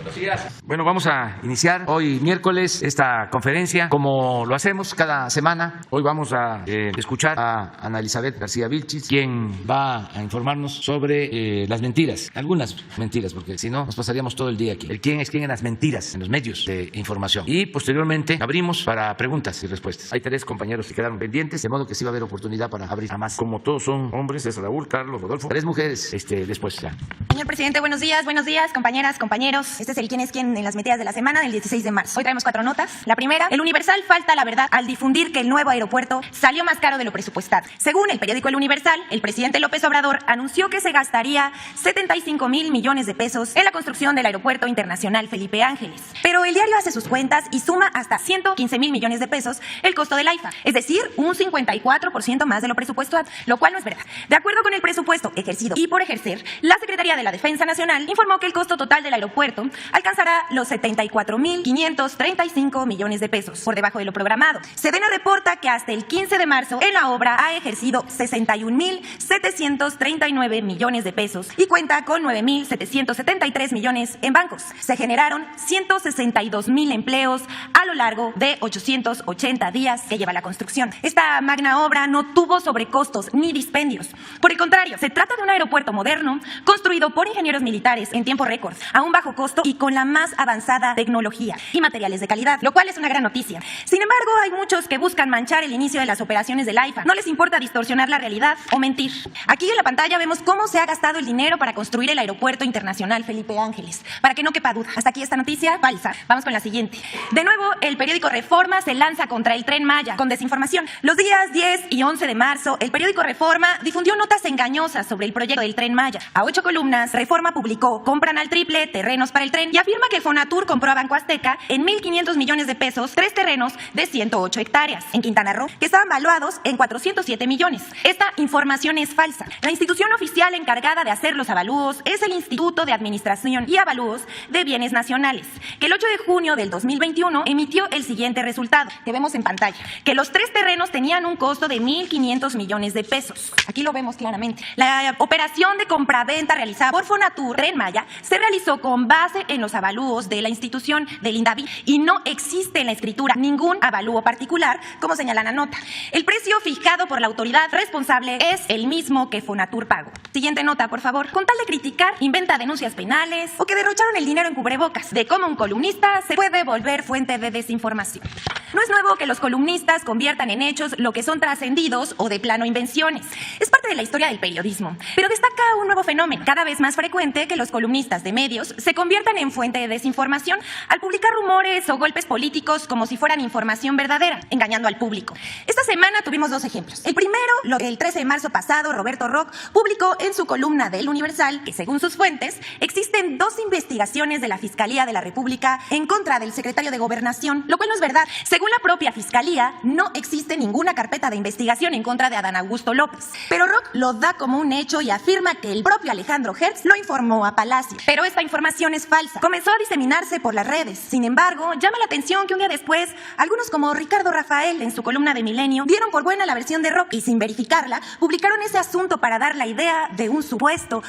Buenos días. Bueno, vamos a iniciar hoy miércoles esta conferencia como lo hacemos cada semana. Hoy vamos a escuchar a Ana Elizabeth García Vilchis, quien va a informarnos sobre las mentiras, algunas mentiras, porque si no nos pasaríamos todo el día aquí. El quién es quién en las mentiras en los medios de información. Y posteriormente abrimos para preguntas y respuestas. Hay 3 compañeros que quedaron pendientes, de modo que sí va a haber oportunidad para abrir a más. Como todos son hombres, es Raúl, Carlos, Rodolfo, 3 mujeres después ya. Señor presidente, buenos días, compañeras, compañeros. Este es el quién es quién en las mentiras de la semana del 16 de marzo. Hoy traemos 4 notas. La primera, el Universal falta la verdad al difundir que el nuevo aeropuerto salió más caro de lo presupuestado. Según el periódico El Universal, el presidente López Obrador anunció que se gastaría 75,000 millones de pesos en la construcción del Aeropuerto Internacional Felipe Ángeles. Pero el diario hace sus cuentas y suma hasta 115,000 millones de pesos el costo del AIFA, es decir, un 54% más de lo presupuestado, lo cual no es verdad. De acuerdo con el presupuesto ejercido y por ejercer, la Secretaría de la Defensa Nacional informó que el costo total del aeropuerto alcanzará los 74,535 millones de pesos, por debajo de lo programado. Sedena reporta que hasta el 15 de marzo en la obra ha ejercido 61,739 millones de pesos y cuenta con 9,773 millones en bancos. Se generaron 162,000 empleos a lo largo de 880 días que lleva la construcción. Esta magna obra no tuvo sobrecostos ni dispendios. Por el contrario, se trata de un aeropuerto moderno construido por ingenieros militares en tiempo récord, a un bajo costo y con la más avanzada tecnología y materiales de calidad, lo cual es una gran noticia. Sin embargo, hay muchos que buscan manchar el inicio de las operaciones del AIFA. No les importa distorsionar la realidad o mentir. Aquí en la pantalla vemos cómo se ha gastado el dinero para construir el Aeropuerto Internacional Felipe Ángeles, para que no quepa duda. Hasta aquí esta noticia falsa. Vamos con la siguiente. De nuevo, el periódico Reforma se lanza contra el Tren Maya con desinformación. Los días 10 y 11 de marzo, el periódico Reforma difundió notas engañosas sobre el proyecto del Tren Maya. A 8 columnas, Reforma publicó: compran al triple terrenos para el tren, y afirma que Fonatur compró a Banco Azteca en 1,500 millones de pesos 3 terrenos de 108 hectáreas en Quintana Roo, que estaban valuados en 407 millones. Esta información es falsa. La institución oficial encargada de hacer los avalúos es el Instituto de Administración y Avalúos de Bienes Nacionales, que el 8 de junio del 2021 emitió el siguiente resultado, que vemos en pantalla, que los 3 terrenos tenían un costo de 1,500 millones de pesos. Aquí lo vemos claramente. La operación de compraventa realizada por Fonatur Tren Maya se realizó con base en los avalúos de la institución del INDAVI y no existe en la escritura ningún avalúo particular, como señala la nota. El precio fijado por la autoridad responsable es el mismo que Fonatur pagó. Siguiente nota, por favor. Con tal de criticar, inventa denuncias penales o que derrocharon el dinero en cubrebocas, de cómo un columnista se puede volver fuente de desinformación. No es nuevo que los columnistas conviertan en hechos lo que son trascendidos o de plano invenciones. Es parte de la historia del periodismo, pero destaca un nuevo fenómeno, cada vez más frecuente, que los columnistas de medios se conviertan en fuente de desinformación al publicar rumores o golpes políticos como si fueran información verdadera, engañando al público. Esta semana tuvimos 2 ejemplos. El primero, el 13 de marzo pasado, Roberto Roch publicó en su columna de El Universal que, según sus fuentes, existen 2 investigaciones de la Fiscalía de la República en contra del secretario de Gobernación, lo cual no es verdad. Según la propia Fiscalía, no existe ninguna carpeta de investigación en contra de Adán Augusto López. Pero Roch lo da como un hecho y afirma que el propio Alejandro Hertz lo informó a Palacio. Pero esta información es falsa. Comenzó a diseminarse por las redes. Sin embargo, llama la atención que un día después, algunos como Ricardo Rafael, en su columna de Milenio, dieron por buena la versión de Roch y, sin verificarla, publicaron ese asunto para dar la idea de un supuesto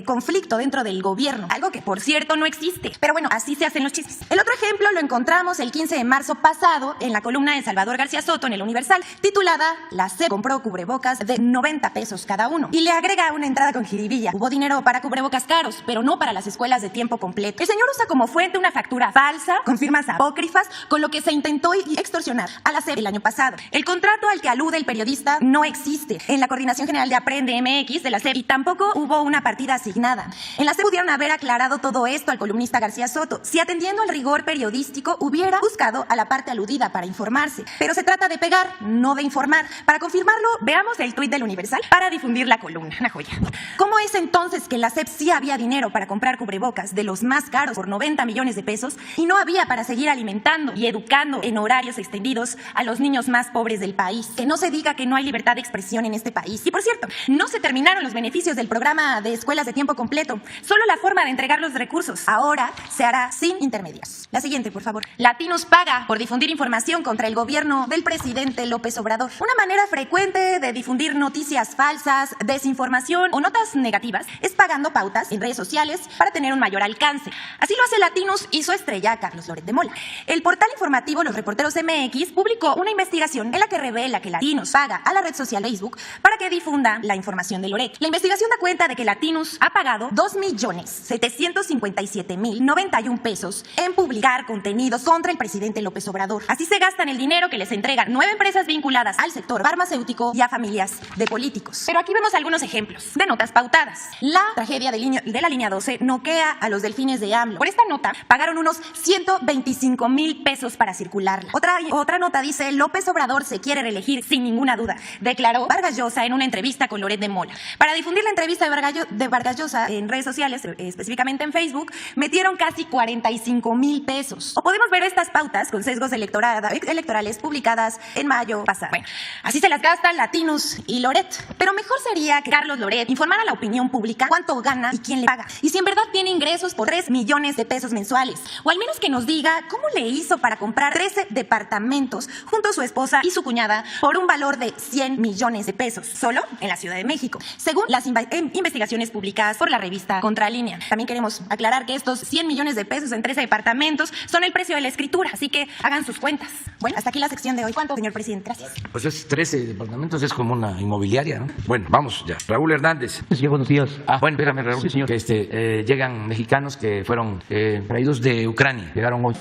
conflicto dentro del gobierno. Algo que, por cierto, no existe. Pero bueno, así se hacen los chismes. El otro ejemplo lo encontramos el 15 de marzo pasado en la columna de Salvador García Soto en El Universal, titulada "La SEP compró cubrebocas de 90 pesos cada uno", y le agrega una entrada con jiribilla: hubo dinero para cubrebocas caros, pero no para las escuelas de tiempo completo. El señor usa como fuente una factura falsa, con firmas apócrifas, con lo que se intentó extorsionar a la SEP el año pasado. El contrato al que alude el periodista no existe en la Coordinación General de Aprende MX de la SEP, y tampoco hubo una partida asignada. En la SEP pudieron haber aclarado todo esto al columnista García Soto, si atendiendo al rigor periodístico hubiera buscado a la parte aludida para informarse. Pero se trata de pegar, no de informar. Para confirmarlo, veamos el tuit del Universal para difundir la columna. Una joya. ¿Cómo es entonces que en la SEP sí había dinero para comprar cubrebocas de los más caros por 90 millones de pesos y no había para seguir alimentando y educando en horarios extendidos a los niños más pobres del país? Que no se diga que no hay libertad de expresión en este país. Y por cierto, no se terminaron los beneficios del programa de escuelas de tiempo completo, solo la forma de entregar los recursos. Ahora se hará sin intermediarios. La siguiente, por favor. Latinos paga por difundir información contra el gobierno del presidente López Obrador. Una manera frecuente de difundir noticias falsas, desinformación o notas negativas es pagando pautas en redes sociales para tener un mayor alcance. Así lo hace Latinus y su estrella Carlos Loret de Mola. El portal informativo Los Reporteros MX publicó una investigación en la que revela que Latinus paga a la red social Facebook para que difunda la información de Loret. La investigación da cuenta de que Latinus ha pagado 2.757.091 pesos en publicar contenidos contra el presidente López Obrador. Así se gastan el dinero que les entregan 9 empresas vinculadas al sector farmacéutico y a familias de políticos. Pero aquí vemos algunos ejemplos de notas pautadas. La tragedia de la línea 12 noquea a los delfines de AMLO. Por esta nota pagaron unos 125,000 pesos para circularla. Otra nota dice: López Obrador se quiere reelegir sin ninguna duda, declaró Vargas Llosa en una entrevista con Loret de Mola. Para difundir la entrevista de Vargas Llosa en redes sociales, específicamente en Facebook, metieron casi 45,000 pesos. O podemos ver estas pautas con sesgos electorales publicadas en mayo pasado. Bueno, así se las gastan Latinus y Loret. Pero mejor sería que Carlos Loret informara a la opinión pública cuánto gana y quién le paga. Y si en verdad tiene ingresos por 3 millones de pesos mensuales. O al menos que nos diga cómo le hizo para comprar 13 departamentos junto a su esposa y su cuñada por un valor de 100 millones de pesos, solo en la Ciudad de México, según las investigaciones publicadas por la revista Contralínea. También queremos aclarar que estos 100 millones de pesos en 13 departamentos son el precio de la escritura, así que hagan sus cuentas. Bueno, hasta aquí la sección de hoy. ¿Cuánto, señor presidente? Gracias. Pues es 13 departamentos, es como una inmobiliaria, ¿no? Bueno, vamos ya. Raúl Hernández. Sí, buenos días. Bueno, espérame, Raúl. Sí, señor. Llegan mexicanos que fueron traídos de Ucrania. Llegaron hoy.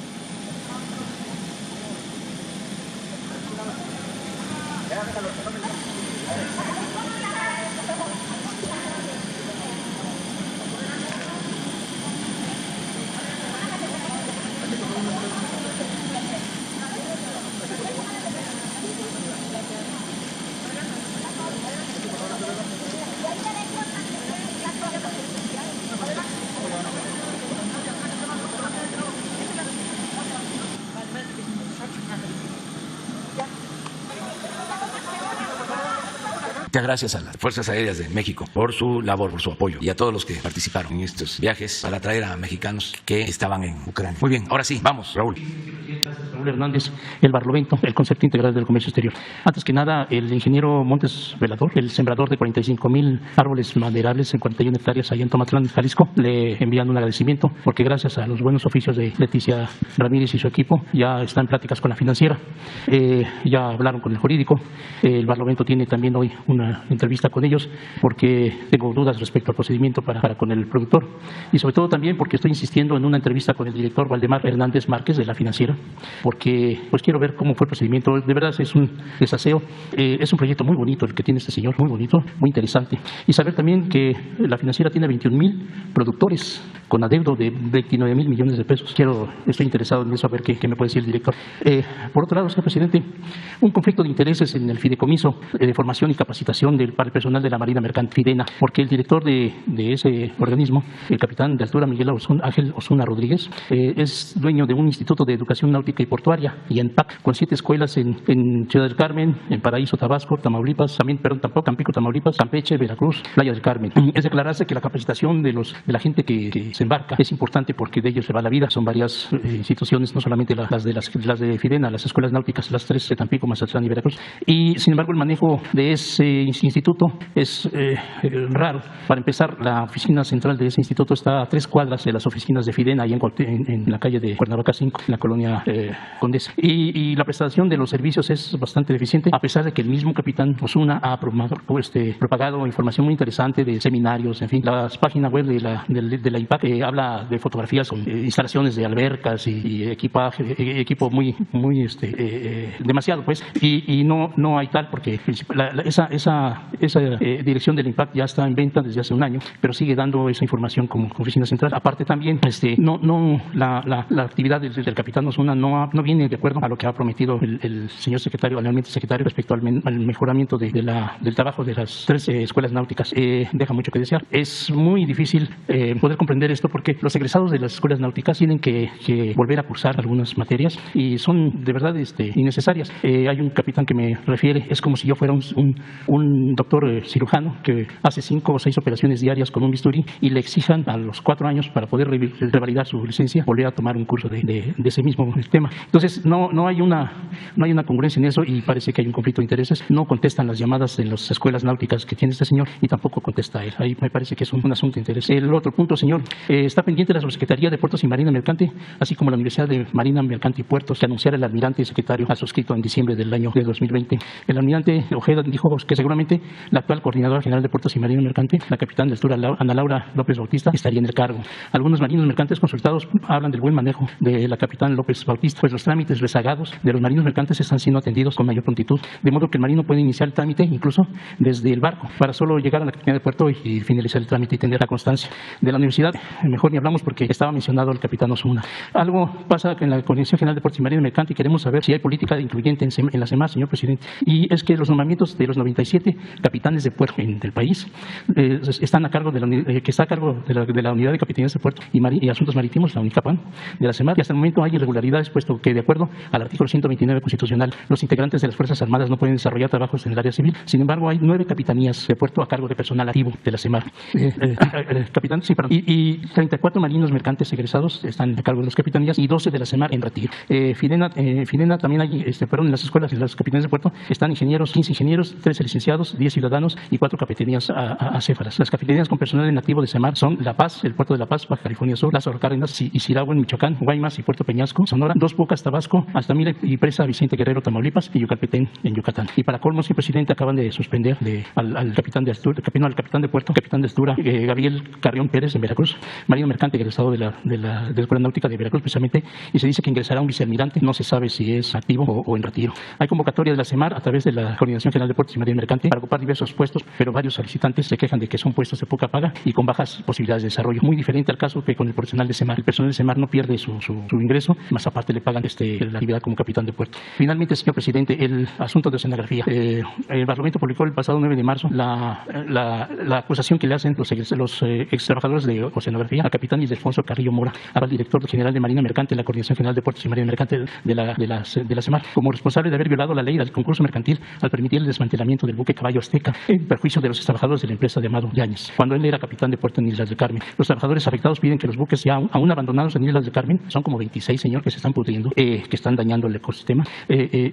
Muchas gracias a las Fuerzas Aéreas de México por su labor, por su apoyo, y a todos los que participaron en estos viajes para traer a mexicanos que estaban en Ucrania. Muy bien, ahora sí, vamos, Raúl. Raúl Hernández, el Barlovento, el concepto integral del comercio exterior. Antes que nada, el ingeniero Montes Velador, el sembrador de 45,000 árboles maderables en 41 hectáreas allá en Tomatlán, Jalisco, le envían un agradecimiento porque gracias a los buenos oficios de Leticia Ramírez y su equipo ya están en pláticas con la financiera, ya hablaron con el jurídico. El Barlovento tiene también hoy una entrevista con ellos porque tengo dudas respecto al procedimiento para con el productor, y sobre todo también porque estoy insistiendo en una entrevista con el director Waldemar Hernández Márquez de la financiera, porque pues quiero ver cómo fue el procedimiento. De verdad es un desaseo, es un proyecto muy bonito el que tiene este señor, muy bonito, muy interesante, y saber también que la financiera tiene 21,000 productores con adeudo de 29,000 millones de pesos. Estoy interesado en eso, a ver qué me puede decir el director. Por otro lado, señor presidente, un conflicto de intereses en el fideicomiso de formación y capacitación para el personal de la Marina Mercante, Fidena, porque el director de ese organismo, el capitán de altura Miguel Ángel Osuna Rodríguez, es dueño de un instituto de educación náutica y portuaria, y en PAC, con 7 escuelas en Ciudad del Carmen, en Paraíso, Tabasco, Tamaulipas, Tampico, Tamaulipas, Campeche, Veracruz, Playa del Carmen. Es declararse que la capacitación de la gente que se embarca es importante porque de ellos se va la vida. Son varias instituciones, no solamente las de Fidena, las escuelas náuticas, las 3 de Tampico, Mazatlán y Veracruz. Y sin embargo el manejo de ese instituto es raro. Para empezar, la oficina central de ese instituto está a 3 cuadras de las oficinas de Fidena, ahí en la calle de Cuernavaca 5, en la colonia Condesa. Y la prestación de los servicios es bastante deficiente, a pesar de que el mismo capitán Osuna ha propagado información muy interesante de seminarios, en fin. La página web de la IPAC habla de fotografías con instalaciones de albercas y equipo muy demasiado, pues, y no hay tal, porque esa dirección del IMPAC ya está en venta desde hace un año, pero sigue dando esa información como oficina central. Aparte también, la actividad del capitán Osuna no viene de acuerdo a lo que ha prometido el señor secretario, al almirante secretario, respecto al mejoramiento del trabajo de las 3 escuelas náuticas. Deja mucho que desear. Es muy difícil poder comprender esto porque los egresados de las escuelas náuticas tienen que volver a cursar algunas materias y son de verdad innecesarias. Hay un capitán que me refiere, es como si yo fuera un doctor cirujano que hace 5 o 6 operaciones diarias con un bisturí y le exijan a los 4 años para poder revalidar su licencia volver a tomar un curso de ese mismo tema. Entonces, no hay una congruencia en eso y parece que hay un conflicto de intereses. No contestan las llamadas en las escuelas náuticas que tiene este señor y tampoco contesta él. Ahí me parece que es un asunto de interés. El otro punto, señor, está pendiente la Subsecretaría de Puertos y Marina Mercante, así como la Universidad de Marina Mercante y Puertos, que anunciara el almirante y secretario al suscrito en diciembre del año de 2020. El almirante Ojeda dijo que seguramente la actual coordinadora general de Puertos y Marina Mercante, la capitán de altura Ana Laura López Bautista, estaría en el cargo. Algunos marinos mercantes consultados hablan del buen manejo de la capitán López Bautista, pues los trámites rezagados de los marinos mercantes están siendo atendidos con mayor prontitud, de modo que el marino puede iniciar el trámite incluso desde el barco, para solo llegar a la capitanía de puerto y finalizar el trámite y tener la constancia. De la universidad, mejor ni hablamos porque estaba mencionado el capitán Osuna. Algo pasa en la Coordinación General de Puertos y Marina Mercante y queremos saber si hay política incluyente en la CEMAR, señor presidente. Y es que los nombramientos de los 97 capitanes de puerto del país están a cargo de la Unidad de Capitanías de Puerto y Asuntos Marítimos, la UNICAPAN, de la CEMAR, y hasta el momento hay irregularidades, puesto que, de acuerdo al artículo 129 constitucional, los integrantes de las Fuerzas Armadas no pueden desarrollar trabajos en el área civil. Sin embargo, hay 9 capitanías de puerto a cargo de personal activo de la CEMAR. Y 34 marinos mercantes egresados están a cargo de las capitanías y 12 de la CEMAR en retiro. Finena también hay, en las escuelas, en las capitanías de puerto, están ingenieros, 15 ingenieros, 13 licenciados, 10 ciudadanos y 4 capitanías acéfalas. Las capitanías con personal en activo de CEMAR son La Paz, el puerto de La Paz, Baja California Sur, Lázaro Cárdenas y Siragua en Michoacán, Guaymas y Puerto Peñasco, Sonora, Dos Bocas, Tabasco, Altamira y Presa Vicente Guerrero, Tamaulipas y Yucatepec en Yucatán. Y para colmo, señor presidente, acaban de suspender al capitán de puerto, capitán de altura, Gabriel Carrión Pérez en Veracruz, marino mercante egresado de la Escuela Náutica de Veracruz precisamente, y se dice que ingresará un vicealmirante, no se sabe si es activo o en retiro. Hay convocatoria de la CEMAR a través de la Coordinación General de Puertos y Marina Mercante para ocupar diversos puestos, pero varios solicitantes se quejan de que son puestos de poca paga y con bajas posibilidades de desarrollo. Muy diferente al caso que con el personal de CEMAR. El personal de CEMAR no pierde su ingreso, más aparte le pagan la actividad como capitán de puerto. Finalmente, señor presidente, el asunto de oceanografía. El Parlamento publicó el pasado 9 de marzo la acusación que le hacen los ex trabajadores de oceanografía al capitán Ildefonso Carrillo Mora, ahora director general de Marina Mercante en la Coordinación General de Puertos y Marina Mercante de la CEMAR, como responsable de haber violado la ley del concurso mercantil al permitir el desmantelamiento del buque Caballo Azteca en perjuicio de los trabajadores de la empresa de Amado Yáñez, cuando él era capitán de puerto en Islas del Carmen. Los trabajadores afectados piden que los buques ya aún abandonados en Islas del Carmen, son como 26, señor, que se están pudriendo, que están dañando el ecosistema,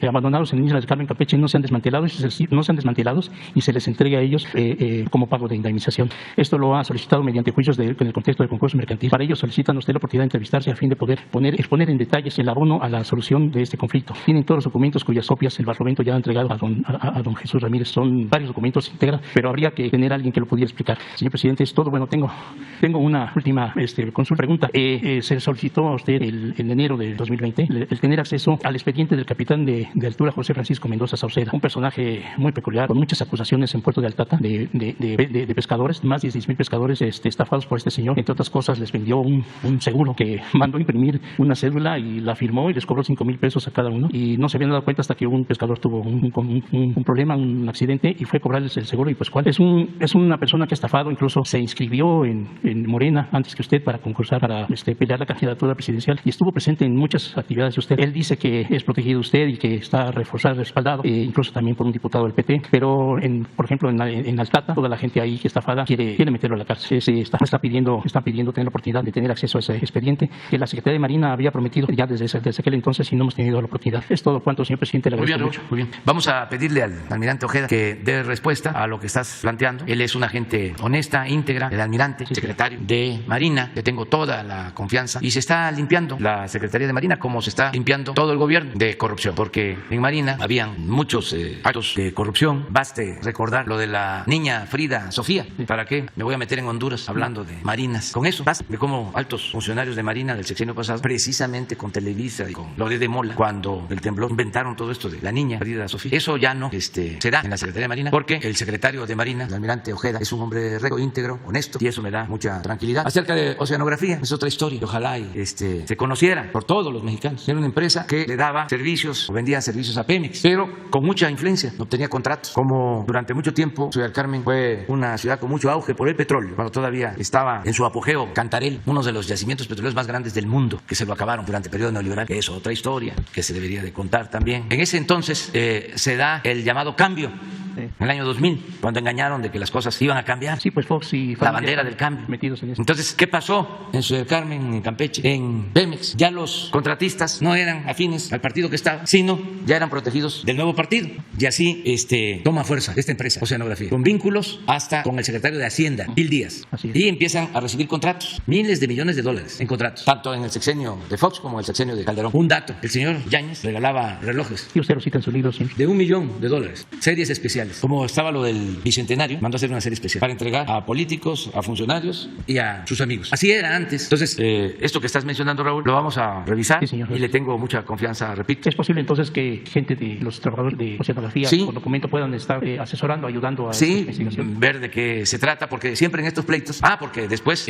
abandonados en Islas del Carmen, Campeche, no sean desmantelados y se les entregue a ellos como pago de indemnización. Esto lo ha solicitado mediante juicios en el contexto del concurso mercantil. Para ello solicitan usted la oportunidad de entrevistarse a fin de poder exponer en detalles el abono a la solución de este conflicto. Tienen todos los documentos cuyas copias el Barlovento ya ha entregado a don Jesús Ramírez. Son varios documentos íntegra, pero habría que tener a alguien que lo pudiera explicar. Señor presidente, es todo. Bueno, tengo una última pregunta. Se solicitó a usted en enero de 2020 el tener acceso al expediente del capitán de altura José Francisco Mendoza Sauceda, un personaje muy peculiar, con muchas acusaciones en Puerto de Altata de pescadores, más de 16,000 pescadores estafados por este señor. Entre otras cosas, les vendió un seguro que mandó imprimir una cédula y la firmó y les cobró 5,000 pesos a cada uno. Y no se habían dado cuenta hasta que un pescador tuvo un problema, un accidente, y fue a cobrarles el seguro. Y pues, ¿cuál? Es una persona que ha estafado, incluso se inscribió en Morena antes que usted para concursar, para pelear la candidatura presidencial, y estuvo presente en muchas actividades de usted. Él dice que es protegido usted y que está reforzado, respaldado, incluso también por un diputado del PT, pero por ejemplo en Altata, toda la gente ahí que estafada quiere meterlo a la cárcel. Está pidiendo tener la oportunidad de tener acceso a ese expediente que la Secretaría de Marina había prometido ya desde aquel entonces, y no hemos tenido la oportunidad. Es todo cuanto, señor presidente. Le agradezco mucho. Muy bien. Vamos a pedirle al almirante Ojeda que dé respuesta a lo que estás planteando. Él es una gente honesta, íntegra, el almirante, secretario de Marina, que tengo toda la confianza, y se está limpiando la Secretaría de Marina como se está limpiando todo el gobierno de corrupción, porque en Marina habían muchos actos de corrupción. Baste recordar lo de la niña Frida Sofía. ¿Para qué me voy a meter en Honduras hablando de marinas? Con eso, de cómo altos funcionarios de Marina del sexenio pasado, precisamente con Televisa y con lo de Mola, cuando el temblor, inventaron todo esto de la niña Frida Sofía. Eso ya no se da en la Secretaría de Marina, porque el secretario de Marina, el almirante Ojeda, es un hombre recto, íntegro, honesto, y eso me da mucha tranquilidad. Acerca de oceanografía, es otra historia. Ojalá se conociera por todos los mexicanos. Era una empresa que le daba servicios o vendía servicios a Pemex, pero con mucha influencia, no obtenía contratos. Como durante mucho tiempo Ciudad del Carmen fue una ciudad con mucho auge por el petróleo, cuando todavía estaba en su apogeo Cantarell, uno de los yacimientos petroleros más grandes del mundo, que se lo acabaron durante el periodo neoliberal, que es otra historia que se debería de contar también. En ese entonces se da el llamado cambio en el año 2000, cuando engañaron de que las cosas iban a cambiar. Sí, pues Fox y La bandera del cambio. metidos en eso. Entonces, ¿qué pasó en Ciudad del Carmen, en Campeche, en Pemex? Ya los contratistas no eran afines al partido que estaba, sino ya eran protegidos del nuevo partido. Y así toma fuerza esta empresa, Oceanografía, con vínculos hasta con el secretario de Hacienda, Gil Díaz. Así es. Y empiezan a recibir contratos, miles de millones de dólares en contratos, tanto en el sexenio de Fox como en el sexenio de Calderón. Un dato, el señor Yáñez regalaba relojes Y usted lo cita en su libro, señor. de $1 millón, series especiales. Como estaba lo del Bicentenario, mandó a hacer una serie especial para entregar a políticos, a funcionarios y a sus amigos. Así era antes. Entonces, esto que estás mencionando, Raúl, lo vamos a revisar. Sí, señor. Y le tengo mucha confianza, repito. ¿Es posible entonces que gente de los trabajadores de Oceanografía Sí. por documento puedan estar asesorando, ayudando a esta Sí, investigación? ver de qué se trata, porque siempre en estos pleitos, porque después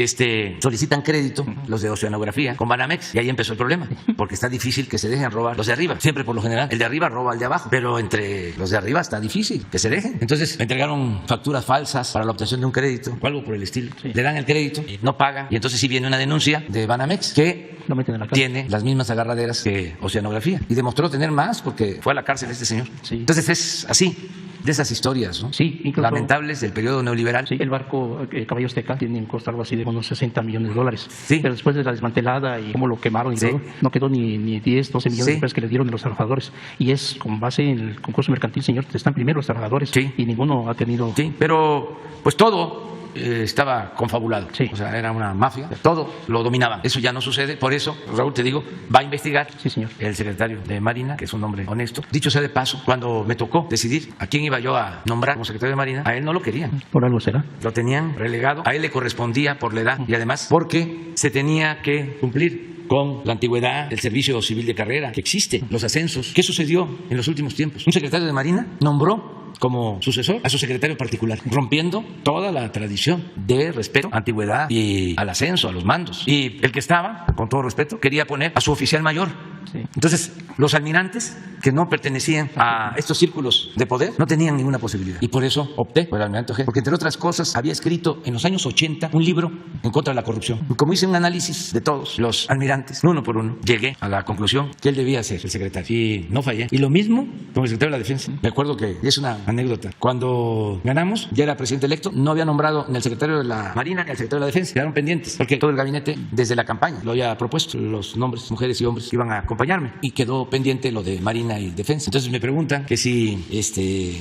solicitan crédito los de Oceanografía con Banamex, y ahí empezó el problema, porque está difícil que se dejen robar los de arriba. Siempre, por lo general, el de arriba roba al de abajo, pero entre los de arriba está difícil que se dejen. Entonces me entregaron facturas falsas para la obtención de un crédito o algo por el estilo. Sí. Le dan el crédito y no pagan, y entonces sí viene una denuncia de Banamex que Lo meten en la cárcel. tiene las mismas agarraderas que Oceanografía, y demostró tener más porque fue a la cárcel este señor. Sí. Entonces es así, de esas historias, ¿no? Sí, incluso- Lamentables del periodo neoliberal. Sí, el barco Caballo Azteca tiene un costo algo así de unos $60 millones. Sí. Pero después de la desmantelada y cómo lo quemaron y Sí. todo, no quedó ni 10, 12 millones Sí. de pesos que le dieron de los trabajadores. Y es con base en el concurso mercantil, señor, están primero los trabajadores Sí. y ninguno ha tenido... Sí, pero pues todo estaba confabulado. Sí. O sea, era una mafia, todo lo dominaban. Eso ya no sucede, por eso, Raúl, te digo, va a investigar Sí, señor. el secretario de Marina, que es un hombre honesto. Dicho sea de paso, cuando me tocó decidir a quién iba yo a nombrar como secretario de Marina, a él no lo querían. Por algo será. Lo tenían relegado, a él le correspondía por la edad y además porque se tenía que cumplir con la antigüedad del servicio civil de carrera que existe, los ascensos. ¿Qué sucedió en los últimos tiempos? Un secretario de Marina nombró como sucesor a su secretario particular, rompiendo toda la tradición de respeto, antigüedad y al ascenso, a los mandos. Y el que estaba, con todo respeto, quería poner a su oficial mayor. Sí. Entonces, los almirantes que no pertenecían a estos círculos de poder no tenían ninguna posibilidad. Y por eso opté por el almirante Ojeda, porque entre otras cosas había escrito en los años 80 un libro en contra de la corrupción. Y como hice un análisis de todos los almirantes, uno por uno, llegué a la conclusión que él debía ser el secretario. Y no fallé. Y lo mismo con el secretario de la Defensa. Me acuerdo que es una anécdota. Cuando ganamos, ya era presidente electo, no había nombrado ni al secretario de la Marina ni al secretario de la Defensa. Quedaron pendientes, porque todo el gabinete, desde la campaña, lo había propuesto, los nombres, mujeres y hombres que iban a acompañarme. Y quedó pendiente lo de Marina y Defensa. Entonces me preguntan que si,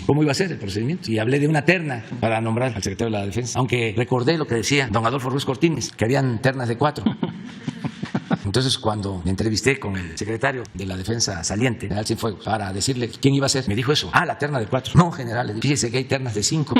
cómo iba a ser el procedimiento. Y hablé de una terna para nombrar al secretario de la Defensa. Aunque recordé lo que decía don Adolfo Ruiz Cortines, que habían ternas de 4. Entonces, cuando me entrevisté con el secretario de la Defensa saliente, general Cienfuegos, para decirle quién iba a ser, me dijo eso. La terna de 4. No, general, le dije, fíjese que hay ternas de 5.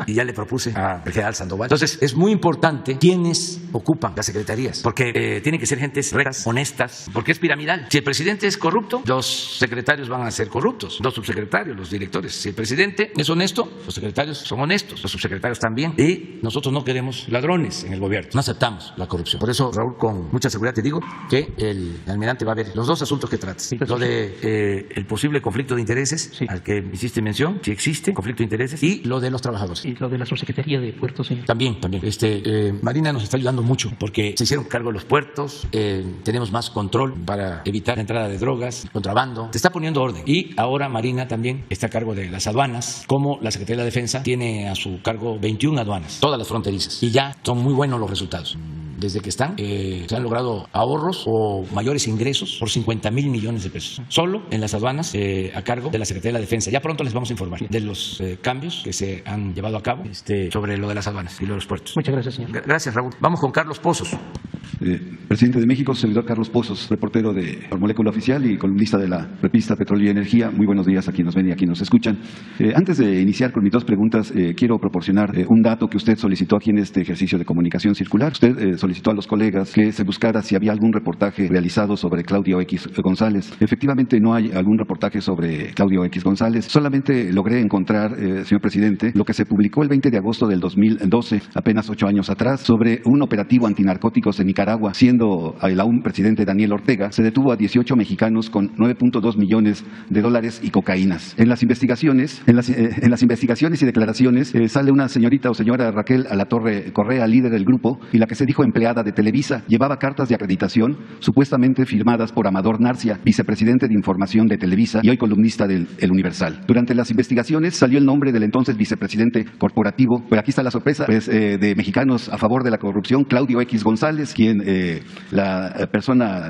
Y ya le propuse al general Sandoval. Entonces, es muy importante quiénes ocupan las secretarías, porque tienen que ser gentes rectas, honestas, porque es piramidal. Si el presidente es corrupto, los secretarios van a ser corruptos, los subsecretarios, los directores. Si el presidente es honesto, los secretarios son honestos, los subsecretarios también. Y nosotros no queremos ladrones en el gobierno, no aceptamos la corrupción. Por eso, Raúl, con mucha seguridad te digo que el almirante va a ver los dos asuntos que tratas. Sí, pues, lo de el posible conflicto de intereses, Sí. al que hiciste mención, si existe conflicto de intereses, y lo de los trabajadores. Y lo de la subsecretaría de puertos, señor. También. Marina nos está ayudando mucho porque se hicieron cargo de los puertos, tenemos más control para evitar la entrada de drogas, contrabando. Se está poniendo orden. Y ahora Marina también está a cargo de las aduanas, como la Secretaría de la Defensa tiene a su cargo 21 aduanas, todas las fronterizas. Y ya son muy buenos los resultados. Desde que están, se han logrado ahorros o mayores ingresos por 50,000 millones de pesos. Solo en las aduanas a cargo de la Secretaría de la Defensa. Ya pronto les vamos a informar de los cambios que se han llevado a cabo sobre lo de las aduanas y lo de los puertos. Muchas gracias, señor. Gracias, Raúl. Vamos con Carlos Pozos. Presidente de México, servidor Carlos Pozos, reportero de Molécula Oficial y columnista de la revista Petróleo y Energía. Muy buenos días a quienes nos ven y a quienes nos escuchan. Antes de iniciar con mis dos preguntas, quiero proporcionar un dato que usted solicitó aquí en este ejercicio de comunicación circular. Usted solicitó a los colegas que se buscara si había algún reportaje realizado sobre Claudio X González. Efectivamente, no hay algún reportaje sobre Claudio X González. Solamente logré encontrar, señor presidente, lo que se publicó el 20 de agosto del 2012, apenas 8 años atrás, sobre un operativo antinarcóticos en Nicaragua, siendo gobierno del aún presidente Daniel Ortega, se detuvo a 18 mexicanos con $9.2 millones y cocaínas. En las investigaciones y declaraciones sale una señorita o señora Raquel Alatorre Correa, líder del grupo, y la que se dijo empleada de Televisa. Llevaba cartas de acreditación supuestamente firmadas por Amador Narcia, vicepresidente de Información de Televisa y hoy columnista del El Universal. Durante las investigaciones salió el nombre del entonces vicepresidente corporativo, pero aquí está la sorpresa, pues, de Mexicanos a Favor de la Corrupción, Claudio X González, quien la persona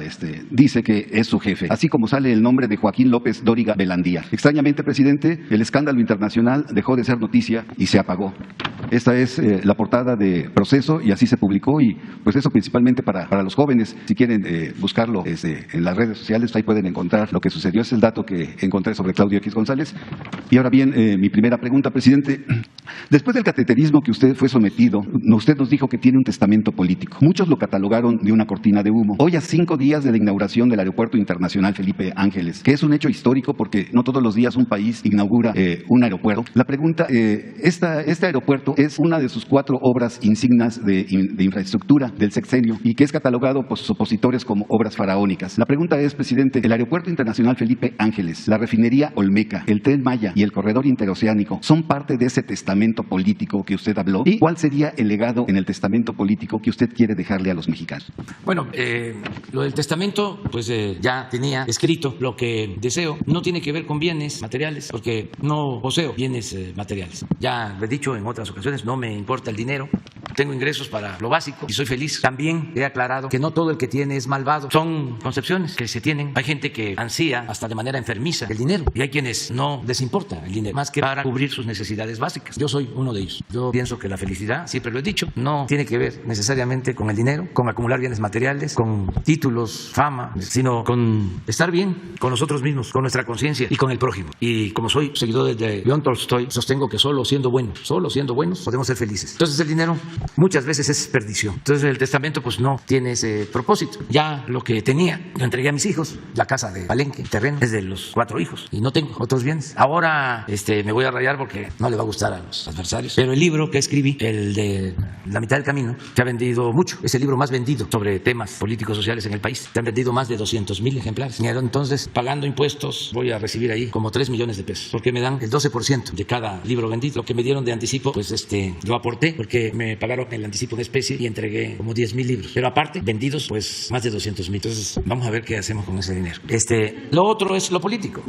dice que es su jefe, así como sale el nombre de Joaquín López Dóriga Belandía. Extrañamente, presidente, el escándalo internacional dejó de ser noticia y se apagó. Esta es la portada de Proceso y así se publicó, y pues eso principalmente para los jóvenes. Si quieren buscarlo en las redes sociales, ahí pueden encontrar lo que sucedió. Es el dato que encontré sobre Claudio X González. Y ahora bien, mi primera pregunta, presidente. Después del cateterismo que usted fue sometido, usted nos dijo que tiene un testamento político. Muchos lo catalogaron de una cortina de humo. Hoy, a 5 días de la inauguración del Aeropuerto Internacional Felipe Ángeles, que es un hecho histórico porque no todos los días un país inaugura un aeropuerto. La pregunta, este aeropuerto es una de sus 4 obras insignas de infraestructura del sexenio y que es catalogado por sus opositores como obras faraónicas. La pregunta es, presidente, el Aeropuerto Internacional Felipe Ángeles, la refinería Olmeca, el Tren Maya y el corredor interoceánico son parte de ese testamento político que usted habló. ¿Y cuál sería el legado en el testamento político que usted quiere dejarle a los mexicanos? Bueno, lo del testamento, pues ya tenía escrito lo que deseo. No tiene que ver con bienes materiales, porque no poseo bienes materiales. Ya lo he dicho en otras ocasiones, no me importa el dinero. Tengo ingresos para lo básico y soy feliz. También he aclarado que no todo el que tiene es malvado. Son concepciones que se tienen. Hay gente que ansía hasta de manera enfermiza el dinero y hay quienes no les importa el dinero más que para cubrir sus necesidades básicas. Yo soy uno de ellos. Yo pienso que la felicidad, siempre lo he dicho, no tiene que ver necesariamente con el dinero, con acumular bienes materiales, con títulos, fama, sino con estar bien con nosotros mismos, con nuestra conciencia y con el prójimo. Y como soy seguidor de León Tolstoy, sostengo que solo siendo buenos podemos ser felices. Entonces el dinero muchas veces es perdición. Entonces el testamento pues no tiene ese propósito. Ya lo que tenía lo entregué a mis hijos. La casa de Palenque, el terreno, es de los 4 hijos y no tengo otros bienes. Ahora me voy a rayar porque no le va a gustar a los adversarios, pero el libro que escribí, el de La mitad del camino, se ha vendido mucho. Es el libro más vendido sobre temas políticos sociales en el país. Se han vendido más de 200,000 ejemplares. Entonces, pagando impuestos, voy a recibir ahí como 3 millones de pesos, porque me dan el 12% de cada libro vendido. Lo que me dieron de anticipo, pues lo aporté porque me pagaron el anticipo de especie y entregué como 10,000 libros. Pero aparte, vendidos, pues más de 200,000. Entonces, vamos a ver qué hacemos con ese dinero. Lo otro es lo político.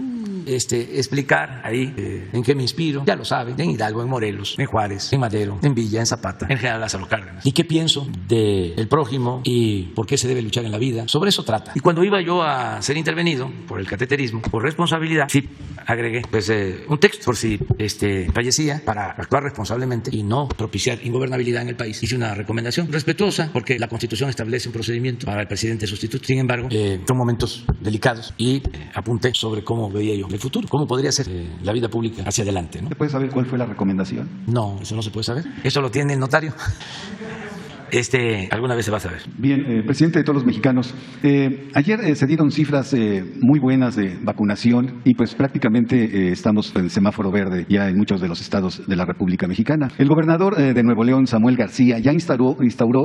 Explicar ahí en qué me inspiro, ya lo saben, en Hidalgo, en Morelos, en Juárez, en Madero, en Villa, en Zapata, en General Lázaro Cárdenas. Y qué pienso del prójimo y por qué se debe luchar en la vida. Sobre eso trata. Y cuando iba yo a ser intervenido por el cateterismo, por responsabilidad, sí agregué pues un texto por si fallecía, para actuar responsablemente y no propiciar ingobernabilidad en el país. Hice una recomendación respetuosa porque la Constitución establece un procedimiento para el presidente sustituto. Sin embargo, son momentos delicados y apunté sobre cómo veía yo el futuro, cómo podría ser la vida pública hacia adelante, ¿no? ¿Se puede saber cuál fue la recomendación? No, eso no se puede saber. Eso lo tiene el notario. Alguna vez se va a saber. Bien, presidente de todos los mexicanos, ayer se dieron cifras muy buenas de vacunación y pues prácticamente estamos en semáforo verde ya en muchos de los estados de la República Mexicana. El gobernador de Nuevo León, Samuel García, ya instauró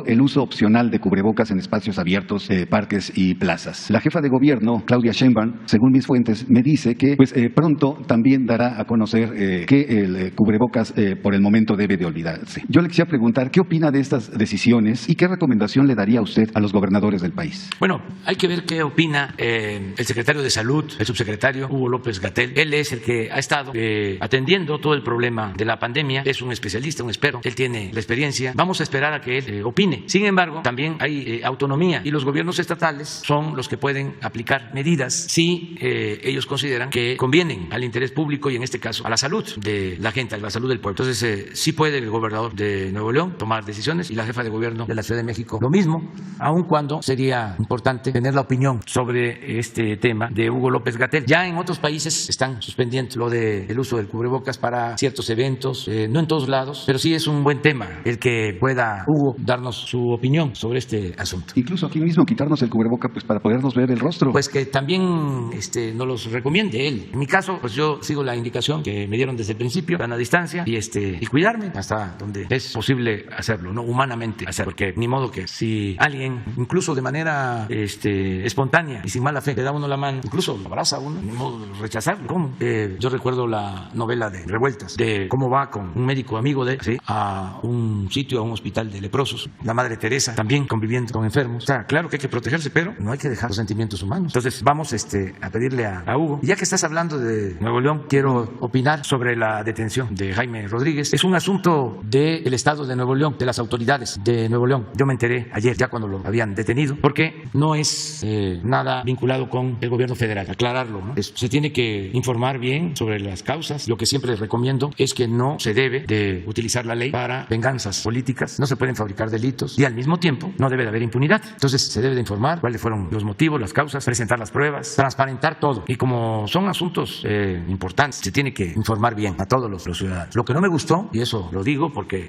el uso opcional de cubrebocas en espacios abiertos, parques y plazas. La jefa de gobierno, Claudia Sheinbaum, según mis fuentes, me dice que pues pronto también dará a conocer que el cubrebocas por el momento debe de olvidarse. Yo le quisiera preguntar, ¿qué opina de estas decisiones y qué recomendación le daría usted a los gobernadores del país? Bueno, hay que ver qué opina el secretario de Salud, el subsecretario Hugo López-Gatell. Él es el que ha estado atendiendo todo el problema de la pandemia. Es un especialista, un experto. Él tiene la experiencia. Vamos a esperar a que él opine. Sin embargo, también hay autonomía y los gobiernos estatales son los que pueden aplicar medidas si ellos consideran que convienen al interés público y en este caso a la salud de la gente, a la salud del pueblo. Entonces, sí puede el gobernador de Nuevo León tomar decisiones y la jefa de gobierno de la Ciudad de México lo mismo, aun cuando sería importante tener la opinión sobre este tema de Hugo López-Gatell. Ya en otros países están suspendiendo lo del uso del cubrebocas para ciertos eventos, no en todos lados, pero sí es un buen tema el que pueda Hugo darnos su opinión sobre este asunto. Incluso aquí mismo quitarnos el cubreboca pues para podernos ver el rostro. Pues que también nos los recomiende él. En mi caso, pues yo sigo la indicación que me dieron desde el principio, a la distancia y cuidarme hasta donde es posible hacerlo, ¿no? Humanamente hacer, porque ni modo que si alguien, incluso de manera espontánea y sin mala fe, le da uno la mano, incluso lo abraza a uno, ni modo de rechazarlo. ¿Cómo? Yo recuerdo la novela de Revueltas, de cómo va con un médico amigo de él, ¿sí?, a un sitio, a un hospital de leprosos, la Madre Teresa también conviviendo con enfermos. O sea, claro que hay que protegerse, pero no hay que dejar los sentimientos humanos. Entonces vamos a pedirle a Hugo, ya que estás hablando de Nuevo León, quiero opinar sobre la detención de Jaime Rodríguez. Es un asunto del Estado de Nuevo León, de las autoridades de Nuevo León. Yo me enteré ayer, ya cuando lo habían detenido, porque no es nada vinculado con el gobierno federal, aclararlo, ¿no? Se tiene que informar bien sobre las causas. Lo que siempre les recomiendo es que no se debe de utilizar la ley para venganzas políticas, no se pueden fabricar delitos y al mismo tiempo no debe de haber impunidad. Entonces se debe de informar cuáles fueron los motivos, las causas, presentar las pruebas, transparentar todo. Y como son asuntos importantes, se tiene que informar bien a todos los ciudadanos. Lo que no me gustó, y eso lo digo porque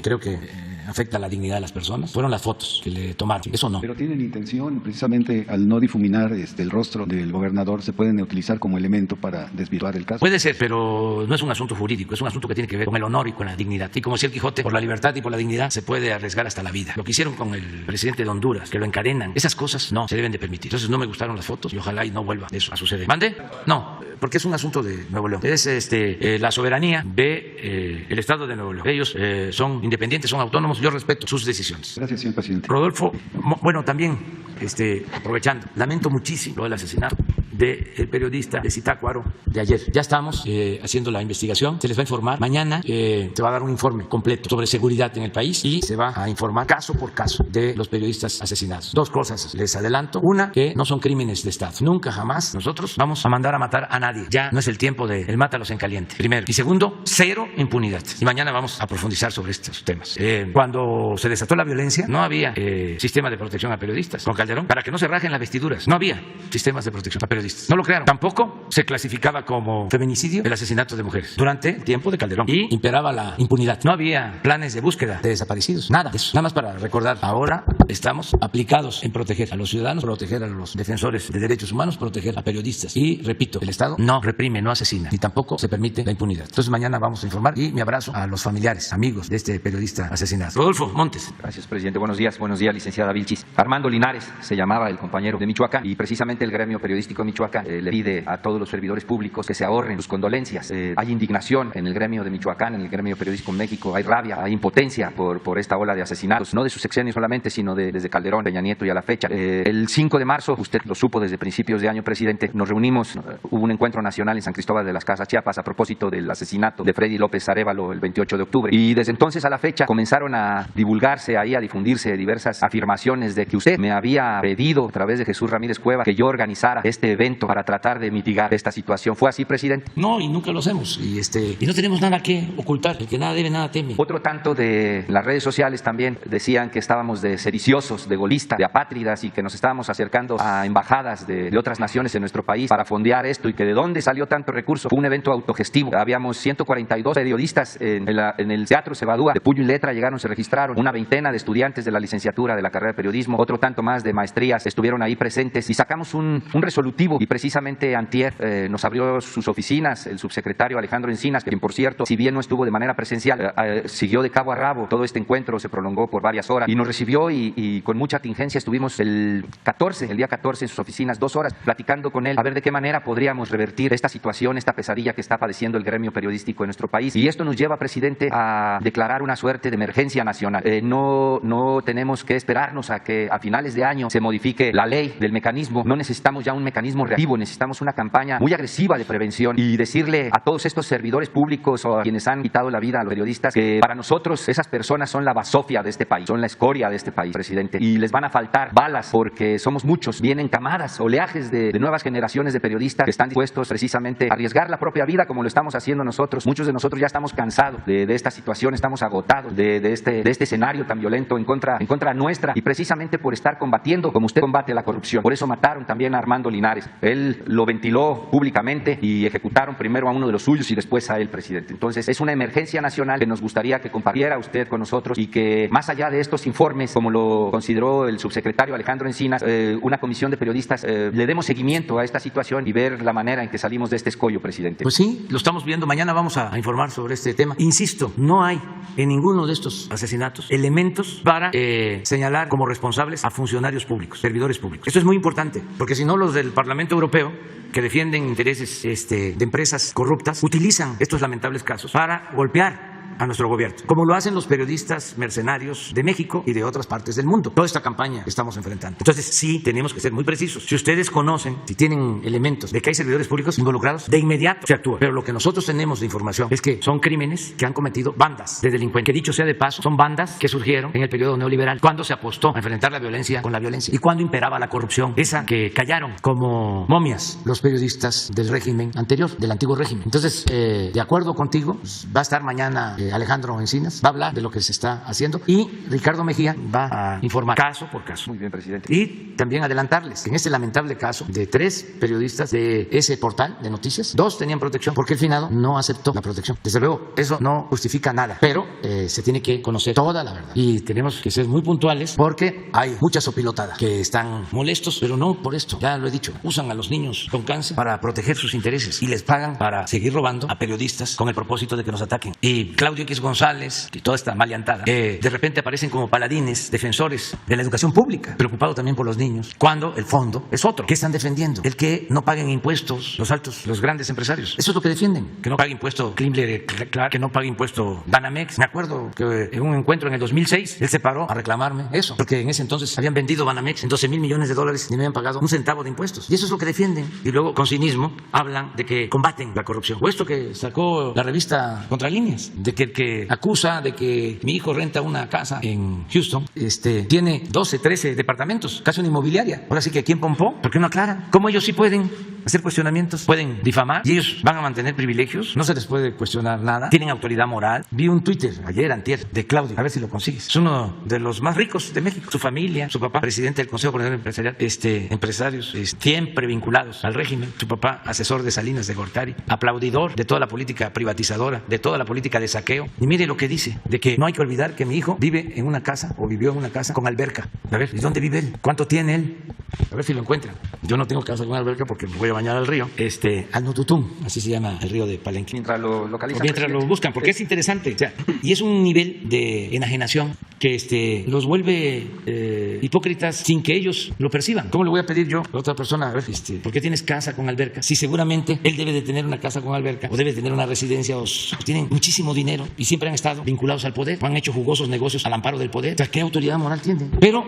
creo que afecta la dignidad de las personas, fueron las fotos que le tomaron. Eso no. Pero tienen intención, precisamente al no difuminar el rostro del gobernador, se pueden utilizar como elemento para desvirtuar el caso. Puede ser, pero no es un asunto jurídico, es un asunto que tiene que ver con el honor y con la dignidad. Y como decía el Quijote, por la libertad y por la dignidad se puede arriesgar hasta la vida. Lo que hicieron con el presidente de Honduras, que lo encadenan, esas cosas no se deben de permitir. Entonces no me gustaron las fotos y ojalá y no vuelva eso a suceder. ¿Mande? No, porque es un asunto de Nuevo León. Es la soberanía de el Estado de Nuevo León. Ellos son independientes, son autónomos, yo respeto sus decisiones. Gracias, señor presidente. Rodolfo, bueno, también aprovechando, lamento muchísimo el asesinato del periodista de Zitácuaro de ayer. Ya estamos haciendo la investigación, se les va a informar. Mañana se va a dar un informe completo sobre seguridad en el país y se va a informar caso por caso de los periodistas asesinados. Dos cosas les adelanto. Una, que no son crímenes de Estado. Nunca jamás nosotros vamos a mandar a matar a nadie. Ya no es el tiempo de el mátalos en caliente. Primero. Y segundo, cero impunidad. Y mañana vamos a profundizar sobre estos temas. Cuando se desató la violencia, no había sistema de protección a periodistas. Con Calderón, para que no se rajen las vestiduras, no había sistemas de protección a periodistas. No lo crearon. Tampoco se clasificaba como feminicidio el asesinato de mujeres durante el tiempo de Calderón. Y imperaba la impunidad. No había planes de búsqueda de desaparecidos. Nada de eso. Nada más para recordar. Ahora estamos aplicados en proteger a los ciudadanos, proteger a los defensores de derechos humanos, proteger a periodistas. Y repito, el Estado no reprime, no asesina, ni tampoco se permite la impunidad. Entonces mañana vamos a informar y mi abrazo a los familiares, amigos de este periodista asesinado. Rodolfo Montes. Gracias, presidente. Buenos días, licenciada Vilchis. Armando Linares se llamaba el compañero de Michoacán y precisamente el gremio periodístico de Michoacán le pide a todos los servidores públicos que se ahorren sus condolencias. Hay indignación en el gremio de Michoacán, en el gremio periodístico en México, hay rabia, hay impotencia por esta ola de asesinatos, no de su sexenio solamente, sino desde Calderón, Peña Nieto y a la fecha. El 5 de marzo, usted lo supo desde principios de año, presidente, nos reunimos, hubo un encuentro nacional en San Cristóbal de las Casas, Chiapas, a propósito del asesinato de Freddy López Arévalo el 28 de octubre. Y desde entonces a la fecha comenzaron a divulgarse ahí, a difundirse diversas afirmaciones de que usted me había pedido a través de Jesús Ramírez Cueva que yo organizara este evento para tratar de mitigar esta situación. ¿Fue así, presidente? No, y nunca lo hacemos. Y no tenemos nada que ocultar. El que nada debe, nada teme. Otro tanto de las redes sociales también decían que estábamos de sediciosos, de golistas, de apátridas y que nos estábamos acercando a embajadas de otras naciones en nuestro país para fondear esto y que de dónde salió tanto recurso. Fue un evento autogestivo. Habíamos 142 periodistas en el Teatro Cebadúa. De puño y letra llegaron, se registraron una veintena de estudiantes de la licenciatura de la carrera de periodismo, otro tanto más de maestrías estuvieron ahí presentes y sacamos un resolutivo y precisamente antier nos abrió sus oficinas el subsecretario Alejandro Encinas, quien por cierto, si bien no estuvo de manera presencial, siguió de cabo a rabo. Todo este encuentro se prolongó por varias horas y nos recibió y con mucha tingencia estuvimos el día 14 en sus oficinas, 2 horas platicando con él a ver de qué manera podríamos revertir esta situación, esta pesadilla que está padeciendo el gremio periodístico en nuestro país. Y esto nos lleva, presidente, a declarar una suerte de emergencia nacional. No tenemos que esperarnos a que a finales de año se modifique la ley del mecanismo. No necesitamos ya un mecanismo reactivo, necesitamos una campaña muy agresiva de prevención y decirle a todos estos servidores públicos o a quienes han quitado la vida a los periodistas que para nosotros esas personas son la basofia de este país, son la escoria de este país, presidente, y les van a faltar balas porque somos muchos, vienen camadas, oleajes de nuevas generaciones de periodistas que están dispuestos precisamente a arriesgar la propia vida como lo estamos haciendo nosotros. Muchos de nosotros ya estamos cansados de esta situación, estamos agotados de este escenario tan violento en contra nuestra y precisamente por estar combatiendo como usted combate la corrupción. Por eso mataron también a Armando Linares. Él lo ventiló públicamente y ejecutaron primero a uno de los suyos y después a él, presidente. Entonces, es una emergencia nacional que nos gustaría que compartiera usted con nosotros y que, más allá de estos informes, como lo consideró el subsecretario Alejandro Encinas, una comisión de periodistas, le demos seguimiento a esta situación y ver la manera en que salimos de este escollo, presidente. Pues sí, lo estamos viendo. Mañana vamos a informar sobre este tema. Insisto, no hay en ninguno de estos asesinatos elementos para señalar como responsables a funcionarios públicos, servidores públicos. Esto es muy importante, porque si no, los del Parlamento Europeo, que defienden intereses de empresas corruptas, utilizan estos lamentables casos para golpear a nuestro gobierno, como lo hacen los periodistas mercenarios de México y de otras partes del mundo. Toda esta campaña que estamos enfrentando. Entonces, sí, tenemos que ser muy precisos. Si ustedes conocen, si tienen elementos de que hay servidores públicos involucrados, de inmediato se actúa. Pero lo que nosotros tenemos de información es que son crímenes que han cometido bandas de delincuentes. Que dicho sea de paso, son bandas que surgieron en el periodo neoliberal, cuando se apostó a enfrentar la violencia con la violencia y cuando imperaba la corrupción, esa que callaron como momias los periodistas del régimen anterior, del antiguo régimen. Entonces, de acuerdo contigo, pues, va a estar mañana Alejandro Encinas, va a hablar de lo que se está haciendo y Ricardo Mejía va a informar caso por caso. Muy bien, presidente. Y también adelantarles que en este lamentable caso de 3 periodistas de ese portal de noticias, 2 tenían protección porque el finado no aceptó la protección. Desde luego, eso no justifica nada, pero se tiene que conocer toda la verdad y tenemos que ser muy puntuales porque hay muchas sopilotadas que están molestos, pero no por esto, ya lo he dicho, usan a los niños con cáncer para proteger sus intereses y les pagan para seguir robando a periodistas con el propósito de que nos ataquen. Y Claudio X González y toda esta maleantada, de repente aparecen como paladines, defensores de la educación pública, preocupados también por los niños, cuando el fondo es otro. ¿Qué están defendiendo? El que no paguen impuestos los grandes empresarios. Eso es lo que defienden, que no pague impuesto Kimberly-Clark, que no pague impuesto Banamex. Me acuerdo que en un encuentro en el 2006, él se paró a reclamarme eso, porque en ese entonces habían vendido Banamex en $12,000 millones y me habían pagado un centavo de impuestos. Y eso es lo que defienden. Y luego, con cinismo, hablan de que combaten la corrupción. O esto que sacó la revista Contralíneas, de que el que acusa de que mi hijo renta una casa en Houston, tiene 12, 13 departamentos, casi una inmobiliaria. Ahora sí que ¿quién pompó? ¿Por qué no aclaran? ¿Cómo ellos sí pueden hacer cuestionamientos? ¿Pueden difamar? ¿Y ellos van a mantener privilegios? No se les puede cuestionar nada. ¿Tienen autoridad moral? Vi un Twitter ayer, antier, de Claudio, a ver si lo consigues. Es uno de los más ricos de México. Su familia, su papá, presidente del Consejo Coordinador Empresarial, empresarios siempre vinculados al régimen. Su papá, asesor de Salinas de Gortari, aplaudidor de toda la política privatizadora, de toda la política de saqueo. Y mire lo que dice, de que no hay que olvidar que mi hijo vive en una casa o vivió en una casa con alberca. A ver, ¿y dónde vive él? ¿Cuánto tiene él? A ver si lo encuentran. Yo no tengo casa con alberca porque me voy a bañar al río. Al Nututum, así se llama el río de Palenque. Mientras lo localizan. Mientras lo buscan, porque es interesante. O sea, y es un nivel de enajenación que los vuelve hipócritas sin que ellos lo perciban. ¿Cómo le voy a pedir yo a otra persona, a ver, ¿por qué tienes casa con alberca? Si seguramente él debe de tener una casa con alberca o debe tener una residencia o tienen muchísimo dinero y siempre han estado vinculados al poder, o han hecho jugosos negocios al amparo del poder. O sea, ¿qué autoridad moral tienen? Pero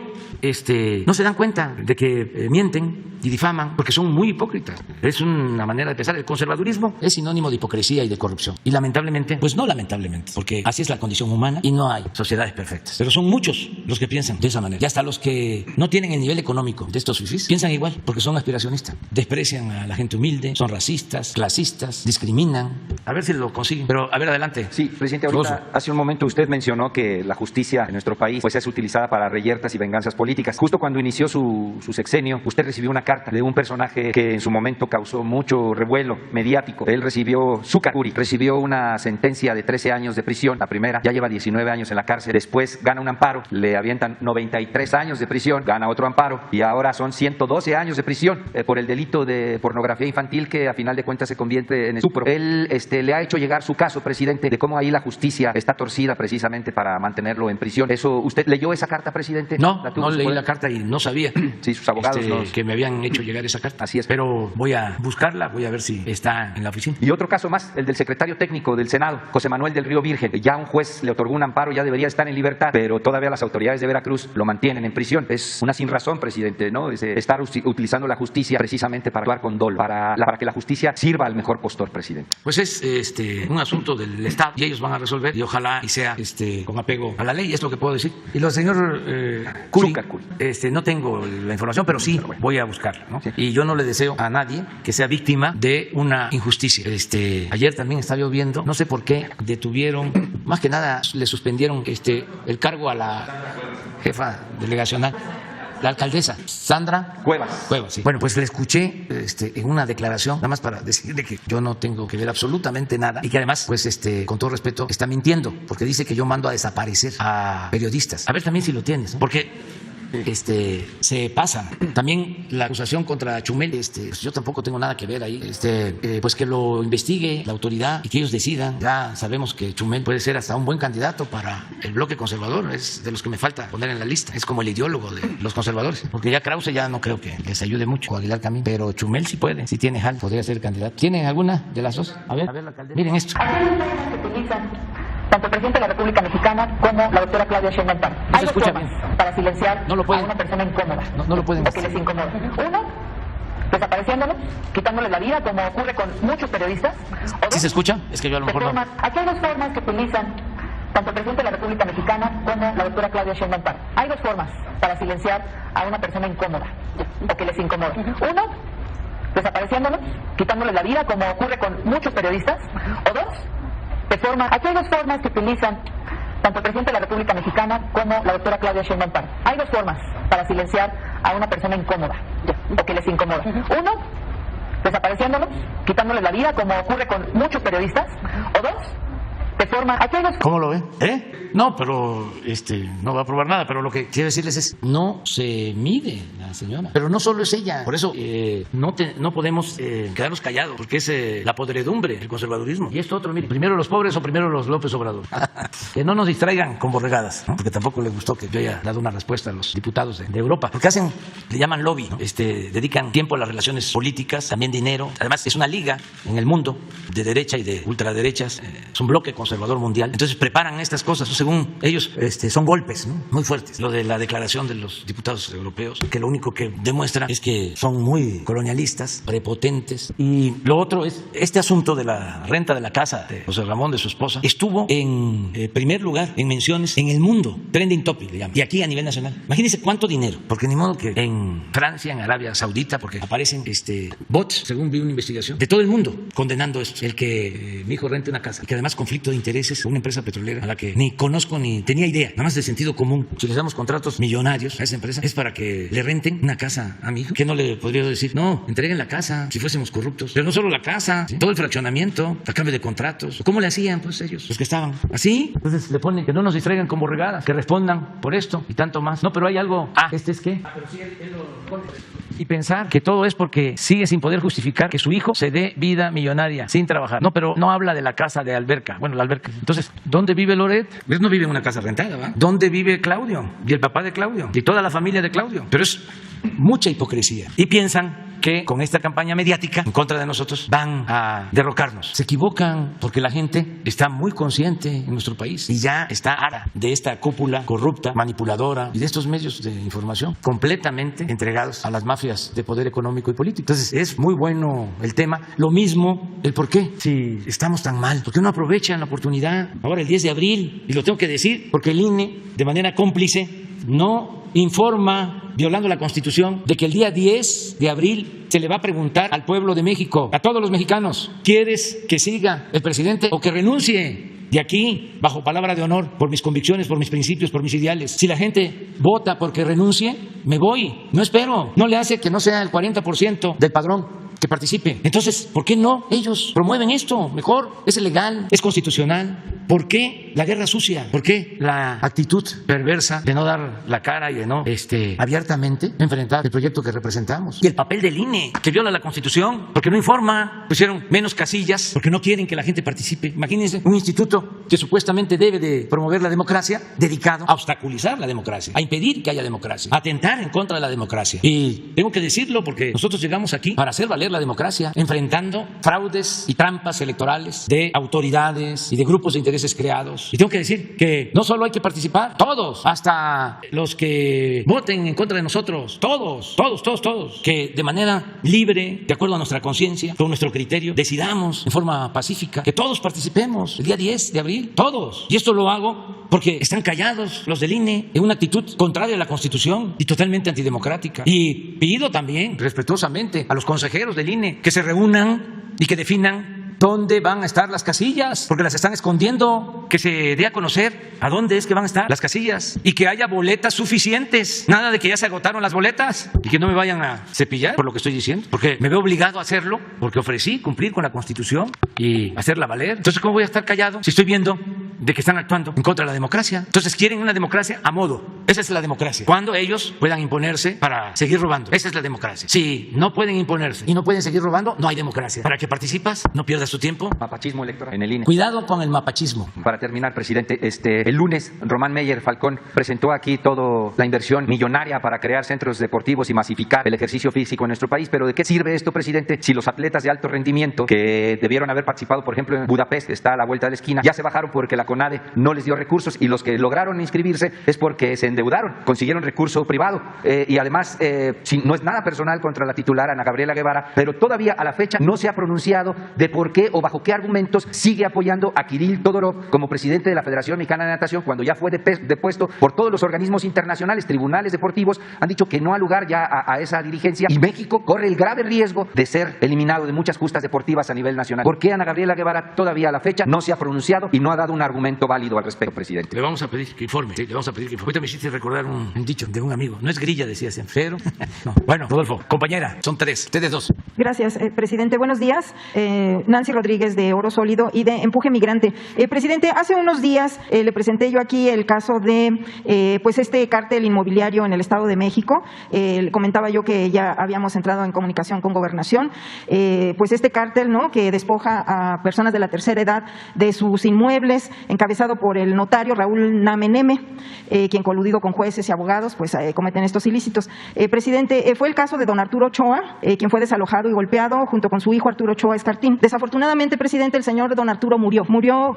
no se dan cuenta de que mienten y difaman porque son muy hipócritas. Es una manera de pensar. El conservadurismo es sinónimo de hipocresía y de corrupción. Y lamentablemente, pues no lamentablemente, porque así es la condición humana y no hay sociedades perfectas. Pero son muchos los que piensan de esa manera. Y hasta los que no tienen el nivel económico de estos fifís piensan igual porque son aspiracionistas. Desprecian a la gente humilde, son racistas, clasistas, discriminan. A ver si lo consiguen. Pero, a ver, adelante. Sí, presidente, ahorita, hace un momento usted mencionó que la justicia en nuestro país pues es utilizada para reyertas y venganzas políticas. Justo cuando inició su sexenio, usted recibió una carta de un personaje que en su momento causó mucho revuelo mediático. Él recibió una sentencia de 13 años de prisión. La primera, ya lleva 19 años en la cárcel. Después gana un amparo, le avientan 93 años de prisión, gana otro amparo y ahora son 112 años de prisión por el delito de pornografía infantil que a final de cuentas se convierte en estupro. Él le ha hecho llegar su caso, presidente, de cómo ahí la justicia está torcida precisamente para mantenerlo en prisión. ¿Usted leyó esa carta, presidente? No leí la carta y no sabía. Sí, sus abogados que me habían hecho llegar esa carta. Así es. Pero voy a buscarla, voy a ver si está en la oficina. Y otro caso más, el del secretario técnico del Senado, José Manuel del Río Virgen. Ya un juez le otorgó un amparo, ya debería estar en libertad, pero todavía las autoridades de Veracruz lo mantienen en prisión. Es una sinrazón, presidente, ¿no? Es estar utilizando la justicia precisamente para actuar con dolo, para que la justicia sirva al mejor postor, presidente. Pues es un asunto del Estado y ellos van a resolver y ojalá y sea con apego a la ley, es lo que puedo decir. Y lo señor Curi, no tengo la información, pero sí voy a buscarla, ¿no? Sí. Y yo no le deseo a nadie que sea víctima de una injusticia. Ayer también estaba yo viendo, no sé por qué detuvieron, más que nada le suspendieron el cargo a la jefa delegacional La alcaldesa, Sandra Cuevas. Cuevas, sí. Bueno, pues le escuché en una declaración, nada más para decirle que yo no tengo que ver absolutamente nada y que además, pues con todo respeto, está mintiendo, porque dice que yo mando a desaparecer a periodistas. A ver también si lo tienes, ¿no? Porque se pasan. También la acusación contra Chumel, pues yo tampoco tengo nada que ver ahí, pues que lo investigue la autoridad y que ellos decidan. Ya sabemos que Chumel puede ser hasta un buen candidato para el bloque conservador, es de los que me falta poner en la lista, es como el ideólogo de los conservadores, porque ya Krause ya no creo que les ayude mucho, o Aguilar Camín, pero Chumel sí puede, sí tiene jal, podría ser candidato. ¿Tiene alguna de las dos? A ver la alcaldesa. Miren esto. Tanto el presidente de la República Mexicana como la doctora Claudia Sheinbaum. No se escucha bien. Para silenciar a una persona incómoda. No lo pueden. O que les incomoda. Uno, desapareciéndolos, quitándoles la vida, como ocurre con muchos periodistas. ¿Sí se escucha? Es que yo a lo mejor no. Aquí hay dos formas que utilizan tanto el presidente de la República Mexicana como la doctora Claudia Sheinbaum. Hay dos formas para silenciar a una persona incómoda o que les incomoda. Uno, desapareciéndolos, quitándoles la vida, como ocurre con muchos periodistas. O dos, aquí hay dos formas que utilizan tanto el presidente de la República Mexicana como la doctora Claudia Sheinbaum. Hay dos formas para silenciar a una persona incómoda o que les incomoda. Uno, desapareciéndolos, quitándoles la vida, como ocurre con muchos periodistas. O dos, aquí hay dos. ¿Cómo lo ve? No, pero no va a probar nada, pero lo que quiero decirles es, no se mide la señora. Pero no solo es ella, por eso no podemos quedarnos callados, porque es la podredumbre, el conservadurismo. Y esto otro, mire, primero los pobres o primero los López Obrador. Que no nos distraigan con borregadas, ¿no? Porque tampoco le gustó que yo haya dado una respuesta a los diputados de Europa. Porque le llaman lobby, ¿no? Dedican tiempo a las relaciones políticas, también dinero. Además, es una liga en el mundo de derecha y de ultraderechas, es un bloque conservador mundial. Entonces preparan estas cosas, según ellos, son golpes, ¿no? Muy fuertes. Lo de la declaración de los diputados europeos, que lo único que demuestra es que son muy colonialistas, prepotentes. Y lo otro es este asunto de la renta de la casa de José Ramón, de su esposa, estuvo en primer lugar en menciones en el mundo, trending topic le llaman, y aquí a nivel nacional. Imagínense cuánto dinero, porque ni modo que en Francia, en Arabia Saudita, porque aparecen bots, según vi una investigación, de todo el mundo condenando esto, el que mi hijo rente una casa, y que además conflicto de intereses con una empresa petrolera a la que ni conozco ni tenía idea, nada más de sentido común. Si les damos contratos millonarios a esa empresa, es para que le renten una casa a mi hijo. ¿Qué no le podría decir? No, entreguen la casa si fuésemos corruptos. Pero no solo la casa, ¿sí? Todo el fraccionamiento, a cambio de contratos. ¿Cómo le hacían, pues, ellos, los que estaban así? Entonces le ponen que no nos distraigan con borregadas, que respondan por esto y tanto más. No, pero hay algo. ¿Este es qué? Pero sí, él lo pone. Y pensar que todo es porque sigue sin poder justificar que su hijo se dé vida millonaria sin trabajar. No, pero no habla de la casa de alberca. Bueno, la alberca. Entonces, ¿dónde vive Loret? Él no vive en una casa rentada, ¿va? ¿Dónde vive Claudio? Y el papá de Claudio. Y toda la familia de Claudio. Pero es mucha hipocresía. Y piensan que con esta campaña mediática en contra de nosotros van a derrocarnos. Se equivocan porque la gente está muy consciente en nuestro país y ya está harta de esta cúpula corrupta, manipuladora y de estos medios de información completamente entregados a las mafias de poder económico y político. Entonces es muy bueno el tema. Lo mismo el por qué. Si estamos tan mal, ¿por qué no aprovechan la oportunidad ahora el 10 de abril? Y lo tengo que decir porque el INE, de manera cómplice, no informa, violando la Constitución, de que el día 10 de abril se le va a preguntar al pueblo de México, a todos los mexicanos, ¿quieres que siga el presidente o que renuncie? De aquí, bajo palabra de honor, por mis convicciones, por mis principios, por mis ideales. Si la gente vota porque renuncie, me voy, no espero. No le hace que no sea el 40% del padrón que participe. Entonces, ¿por qué no? Ellos promueven esto, mejor, es legal, es constitucional. ¿Por qué la guerra sucia? ¿Por qué la actitud perversa de no dar la cara y de no abiertamente enfrentar el proyecto que representamos? Y el papel del INE, que viola la Constitución, porque no informa, pusieron menos casillas, porque no quieren que la gente participe. Imagínense un instituto que supuestamente debe de promover la democracia, dedicado a obstaculizar la democracia, a impedir que haya democracia, a atentar en contra de la democracia. Y tengo que decirlo porque nosotros llegamos aquí para hacer valer la democracia, enfrentando fraudes y trampas electorales de autoridades y de grupos de intereses creados. Y tengo que decir que no solo hay que participar, todos, hasta los que voten en contra de nosotros, todos, que de manera libre, de acuerdo a nuestra conciencia, con nuestro criterio, decidamos en forma pacífica que todos participemos el día 10 de abril, todos. Y esto lo hago porque están callados los del INE en una actitud contraria a la Constitución y totalmente antidemocrática. Y pido también respetuosamente a los consejeros del INE que se reúnan y que definan dónde van a estar las casillas, porque las están escondiendo, que se dé a conocer a dónde es que van a estar las casillas y que haya boletas suficientes. Nada de que ya se agotaron las boletas y que no me vayan a cepillar por lo que estoy diciendo, porque me veo obligado a hacerlo, porque ofrecí cumplir con la Constitución y hacerla valer. Entonces, ¿cómo voy a estar callado si estoy viendo de que están actuando en contra de la democracia? Entonces quieren una democracia a modo. Esa es la democracia. Cuando ellos puedan imponerse para seguir robando. Esa es la democracia. Si no pueden imponerse y no pueden seguir robando, no hay democracia. ¿Para qué participas? No pierdas tu tiempo. Mapachismo electoral en el INE. Cuidado con el mapachismo. Para terminar, presidente, el lunes Román Meyer Falcón presentó aquí toda la inversión millonaria para crear centros deportivos y masificar el ejercicio físico en nuestro país. Pero ¿de qué sirve esto, presidente, si los atletas de alto rendimiento que debieron haber participado, por ejemplo, en Budapest, que está a la vuelta de la esquina, ya se bajaron porque la CONADE no les dio recursos, y los que lograron inscribirse es porque se endeudaron, consiguieron recurso privado? Y además, no es nada personal contra la titular Ana Gabriela Guevara, pero todavía a la fecha no se ha pronunciado de por qué o bajo qué argumentos sigue apoyando a Kirill Todorov como presidente de la Federación Mexicana de Natación, cuando ya fue depuesto por todos los organismos internacionales. Tribunales deportivos han dicho que no ha lugar ya a esa dirigencia, y México corre el grave riesgo de ser eliminado de muchas justas deportivas a nivel nacional. ¿Por qué Ana Gabriela Guevara todavía a la fecha no se ha pronunciado y no ha dado un argumento válido al respecto, presidente? Le vamos a pedir que informe. Sí, le vamos a pedir que informe. Ahorita me hiciste recordar un dicho de un amigo. No es grilla, decía siempre, pero no. Bueno, Rodolfo, compañera, son tres, ustedes dos. Gracias, presidente. Buenos días. Nancy Rodríguez, de Oro Sólido y de Empuje Migrante. Presidente, hace unos días le presenté yo aquí el caso de pues este cártel inmobiliario en el Estado de México. Le comentaba yo que ya habíamos entrado en comunicación con Gobernación. Pues este cártel, ¿no?, que despoja a personas de la tercera edad de sus inmuebles, encabezado por el notario Raúl Nameneme, quien, coludido con jueces y abogados, pues cometen estos ilícitos. Presidente, fue el caso de don Arturo Ochoa, quien fue desalojado y golpeado junto con su hijo Arturo Ochoa Escartín. Desafortunadamente, presidente, el señor don Arturo murió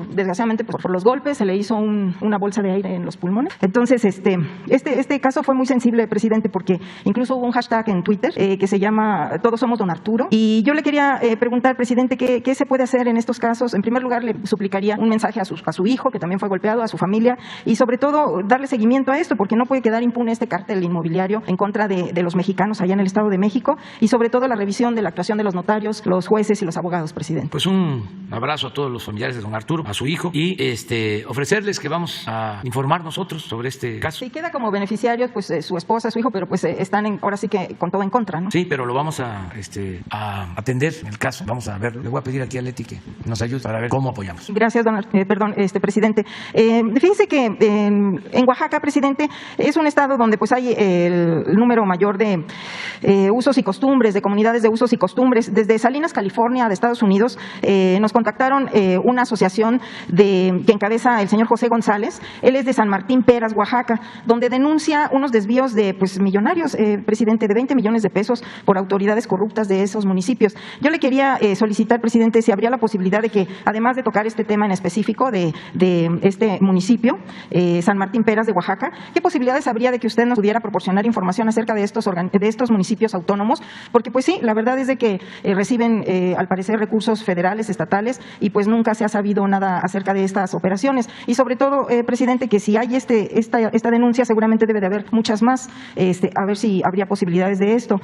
desgraciadamente por los golpes. Se le hizo una bolsa de aire en los pulmones. Entonces, este caso fue muy sensible, presidente, porque incluso hubo un hashtag en Twitter que se llama Todos somos don Arturo. Y yo le quería preguntar, presidente, ¿qué se puede hacer en estos casos? En primer lugar, le suplicaría un mensaje a su hijo, que también fue golpeado, a su familia, y sobre todo darle seguimiento a esto, porque no puede quedar impune este cártel inmobiliario en contra de los mexicanos allá en el Estado de México, y sobre todo la revisión de la actuación de los notarios, los jueces y los abogados, presidente. Pues un abrazo a todos los familiares de don Arturo, a su hijo, y ofrecerles que vamos a informar nosotros sobre este caso. Sí, queda como beneficiarios pues su esposa, su hijo, pero pues están ahora sí que con todo en contra, ¿no? Sí, pero lo vamos a atender el caso. Vamos a ver, le voy a pedir aquí a Leti que nos ayude para ver cómo apoyamos. Gracias, presidente. Fíjense que en Oaxaca, presidente, es un estado donde pues hay el número mayor de usos y costumbres, de comunidades de usos y costumbres. Desde Salinas, California, de Estados Unidos, nos contactaron una asociación que encabeza el señor José González. Él es de San Martín Peras, Oaxaca, donde denuncia unos desvíos de millonarios, presidente, de 20 millones de pesos por autoridades corruptas de esos municipios. Yo le quería solicitar, presidente, si habría la posibilidad de que, además de tocar este tema en específico de este municipio, San Martín Peras de Oaxaca, ¿qué posibilidades habría de que usted nos pudiera proporcionar información acerca de estos municipios autónomos? Porque pues sí, la verdad es de que reciben al parecer recursos federales, estatales, y pues nunca se ha sabido nada acerca de estas operaciones. Y sobre todo, presidente, que si hay esta denuncia, seguramente debe de haber muchas más, a ver si habría posibilidades de esto.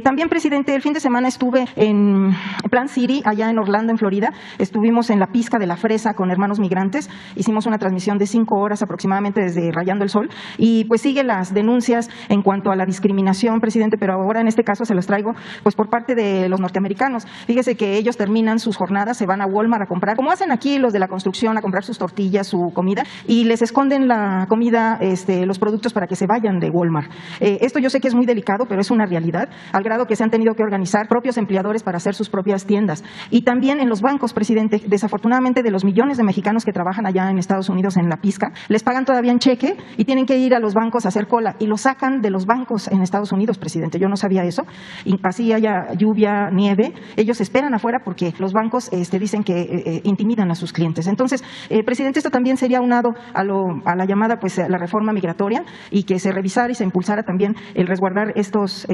También, presidente, el fin de semana estuve en Plant City, allá en Orlando, en Florida. Estuvimos en la pizca de la fresa con hermanos migrantes. Hicimos una transmisión de 5 horas aproximadamente desde Rayando el Sol, y pues sigue las denuncias en cuanto a la discriminación, presidente, pero ahora en este caso se los traigo pues por parte de los norteamericanos. Fíjese que ellos terminan sus jornadas, se van a Walmart a comprar, como hacen aquí los de la construcción, a comprar sus tortillas, su comida, y les esconden la comida, los productos, para que se vayan de Walmart. Esto yo sé que es muy delicado, pero es una realidad, al grado que se han tenido que organizar propios empleadores para hacer sus propias tiendas. Y también en los bancos, presidente, desafortunadamente, de los millones de mexicanos que trabajan allá en Estados Unidos en la pizca, les pagan todavía en cheque y tienen que ir a los bancos a hacer cola, y los sacan de los bancos en Estados Unidos, presidente. Yo no sabía eso. Y así haya lluvia, nieve, ellos esperan afuera porque los bancos dicen que intimidan a sus clientes. Entonces, presidente, esto también sería unado a la llamada pues la reforma migratoria, y que se revisara y se impulsara también el resguardar estos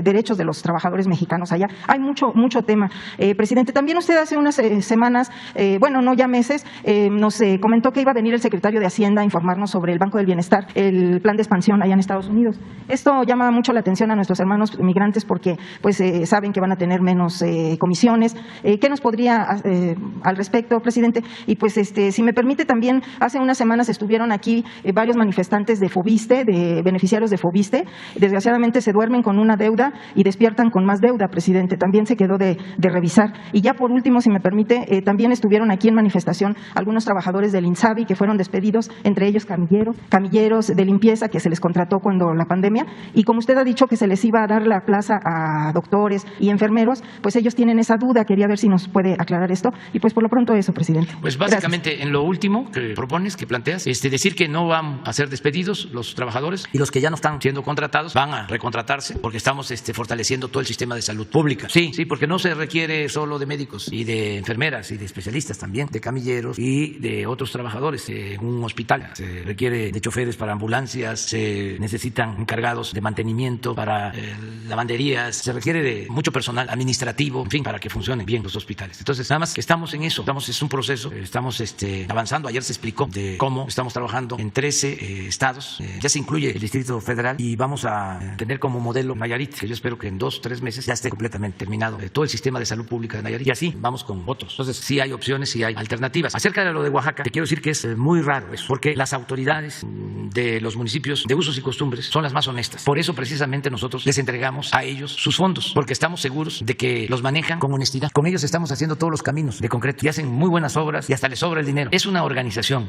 derechos de los trabajadores mexicanos allá. Hay mucho tema. Presidente, también usted hace unas semanas, meses nos comentó que iba a venir el secretario de Hacienda a informarnos sobre el Banco del Bienestar, el plan de expansión allá en Estados Unidos. Esto llama mucho la atención a nuestros hermanos migrantes porque pues saben que van a tener menos comisiones. ¿Qué nos podría al respecto, presidente? Y pues si me permite también, hace unas semanas estuvieron aquí varios manifestantes de Fobiste, de beneficiarios de Fobiste. Desgraciadamente se duermen con una deuda y despiertan con más deuda, presidente. También se quedó de revisar. Y ya por último, si me permite, también estuvieron aquí en manifestación algunos trabajadores del INSABI que fueron despedidos, entre ellos camilleros de limpieza que se les contrató cuando la pandemia. Y como usted ha dicho que se les iba a dar la plaza a doctores y enfermeros, pues ellos tienen esa duda. Quería ver si nos puede aclarar esto. Y pues por lo pronto eso, presidente. Pues básicamente en lo último que propones, que planteas, decir que no van a ser despedidos los trabajadores y los que ya no están siendo contratados van a recontratarse porque estamos fortaleciendo todo el sistema de salud pública. Sí, porque no se requiere solo de médicos y de enfermeras y de especialistas, también de camilleros y de otros trabajadores en un hospital. Se requiere de choferes para ambulancias, se necesitan encargados de mantenimiento para lavanderías, se requiere de mucho personal administrativo, en fin, para que funcionen bien los hospitales. Entonces, nada más que estamos en eso, es un proceso, estamos avanzando. Ayer se explicó de cómo estamos trabajando en 13 estados, ya se incluye el Distrito Federal y vamos a tener como modelo Nayarit, que yo espero que en 2-3 meses ya esté completamente terminado todo el sistema de salud pública de Nayarit y así vamos con otros. Entonces, sí hay opciones, sí hay alternativas. Acerca de lo de Oaxaca, te quiero decir que es muy raro eso, porque las autoridades de los municipios de usos y costumbres son las más honestas. Por eso, precisamente, nosotros les entregamos a ellos sus fondos, porque estamos seguros de que los manejan con honestidad. Con ellos estamos haciendo todos los caminos de concreto y hacen muy buenas obras y hasta les sobra el dinero. Es una organización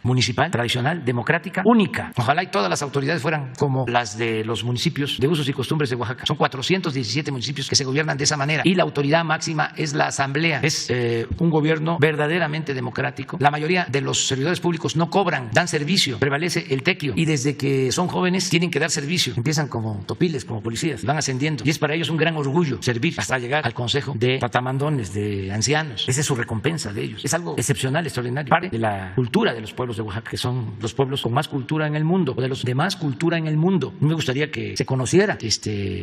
municipal, tradicional, democrática, única. Ojalá y todas las autoridades fueran como las de los municipios de usos y costumbres de Oaxaca. Son 417 municipios que se gobiernan de esa manera y la autoridad máxima es la asamblea. Es un gobierno verdaderamente democrático. La mayoría de los servidores públicos no cobran, dan servicio, prevalece el tequio y desde que son jóvenes tienen que dar servicio. Empiezan como topiles, como policías, van ascendiendo y es para ellos un gran orgullo servir hasta llegar al consejo de tatamandones, de ancianos. Esa es su recompensa de ellos. Es algo excepcional, extraordinario. Parte de la cultura de los pueblos de Oaxaca, que son los pueblos con más cultura en el mundo, o de los de más cultura en el mundo. Me gustaría que se conociera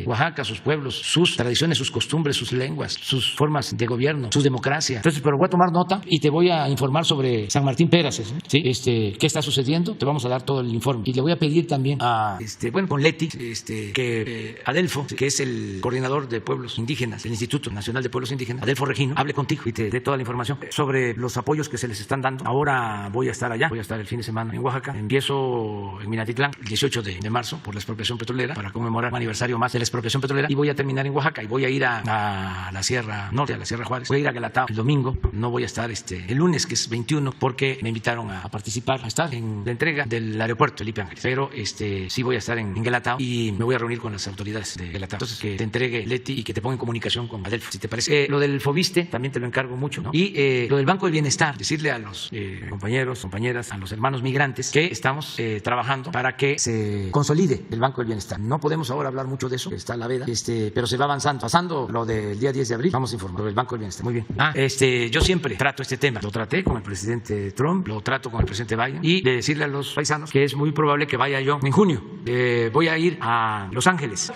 Oaxaca, sus pueblos, sus tradiciones, sus costumbres, sus lenguas, sus formas de gobierno, su democracia. Entonces, pero voy a tomar nota y te voy a informar sobre San Martín Peraces, ¿sí? ¿Qué está sucediendo? Te vamos a dar todo el informe. Y le voy a pedir también a, con Leti, que Adelfo, que es el coordinador de pueblos indígenas del Instituto Nacional de Pueblos Indígenas, Adelfo Regino, hable contigo y te dé toda la información sobre los apoyos que se les están dando. Ahora voy a estar allá, voy a estar el fin de semana en Oaxaca. Empiezo en Minatitlán el 18 de marzo por la expropiación petrolera, para conmemorar un aniversario más de la expropiación petrolera, y voy a terminar en Oaxaca y voy a ir a la Sierra Norte, a la Sierra Juárez. Voy a ir a Guelatao el domingo, no voy a estar el lunes, que es 21, porque me invitaron a participar, a estar en la entrega del aeropuerto Felipe Ángeles, pero sí voy a estar en Guelatao y me voy a reunir con las autoridades de Guelatao. Entonces, que te entregue Leti y que te ponga en comunicación con Adelfo, si te parece. Lo del Fobiste también te lo encargo mucho, ¿no? Y lo del Banco del Bienestar, decirle a los compañeros, compañeras, a los hermanos migrantes que estamos trabajando para que se consolide el Banco del Bienestar. No podemos ahora hablar mucho de eso, está a la veda, pero se va avanzando. Pasando lo del día 10 de abril, vamos a informar del Banco del Bienestar. Muy bien. Yo siempre trato este tema. Lo traté con el presidente Trump, lo trato con el presidente Biden, y de decirle a los paisanos que es muy probable que vaya yo en junio. Voy a ir a Los Ángeles.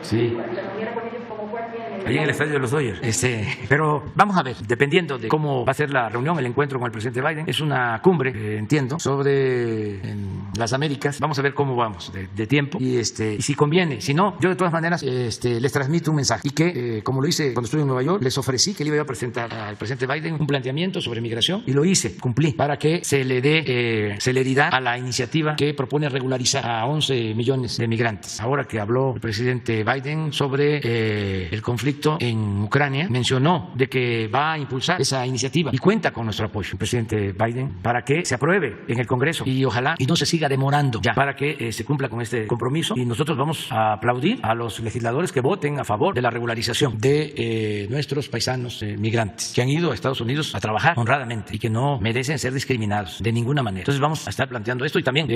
Sí. Ahí en el estadio de los Dodgers. Pero vamos a ver, dependiendo de cómo va a ser la reunión, el encuentro con el presidente Biden. Es una cumbre, entiendo, sobre las Américas. Vamos a ver cómo vamos de tiempo y si conviene. Si no, yo de todas maneras les transmito un mensaje. Y que, como lo hice cuando estuve en Nueva York, les ofrecí que le iba a presentar al presidente Biden un planteamiento sobre migración y lo hice, cumplí, para que se le dé celeridad a la iniciativa que propone regularizar a 11 millones de migrantes. Ahora que habló el presidente Biden sobre el conflicto en Ucrania, mencionó de que va a impulsar esa iniciativa y cuenta con nuestro apoyo, el presidente Biden, para que se apruebe en el Congreso y ojalá y no se siga demorando ya, para que se cumpla con este compromiso. Y nosotros vamos a aplaudir a los legisladores que voten a favor de la regularización de nuestros paisanos migrantes que han ido a Estados Unidos a trabajar honradamente y que no merecen ser discriminados de ninguna manera. Entonces vamos a estar planteando esto, y también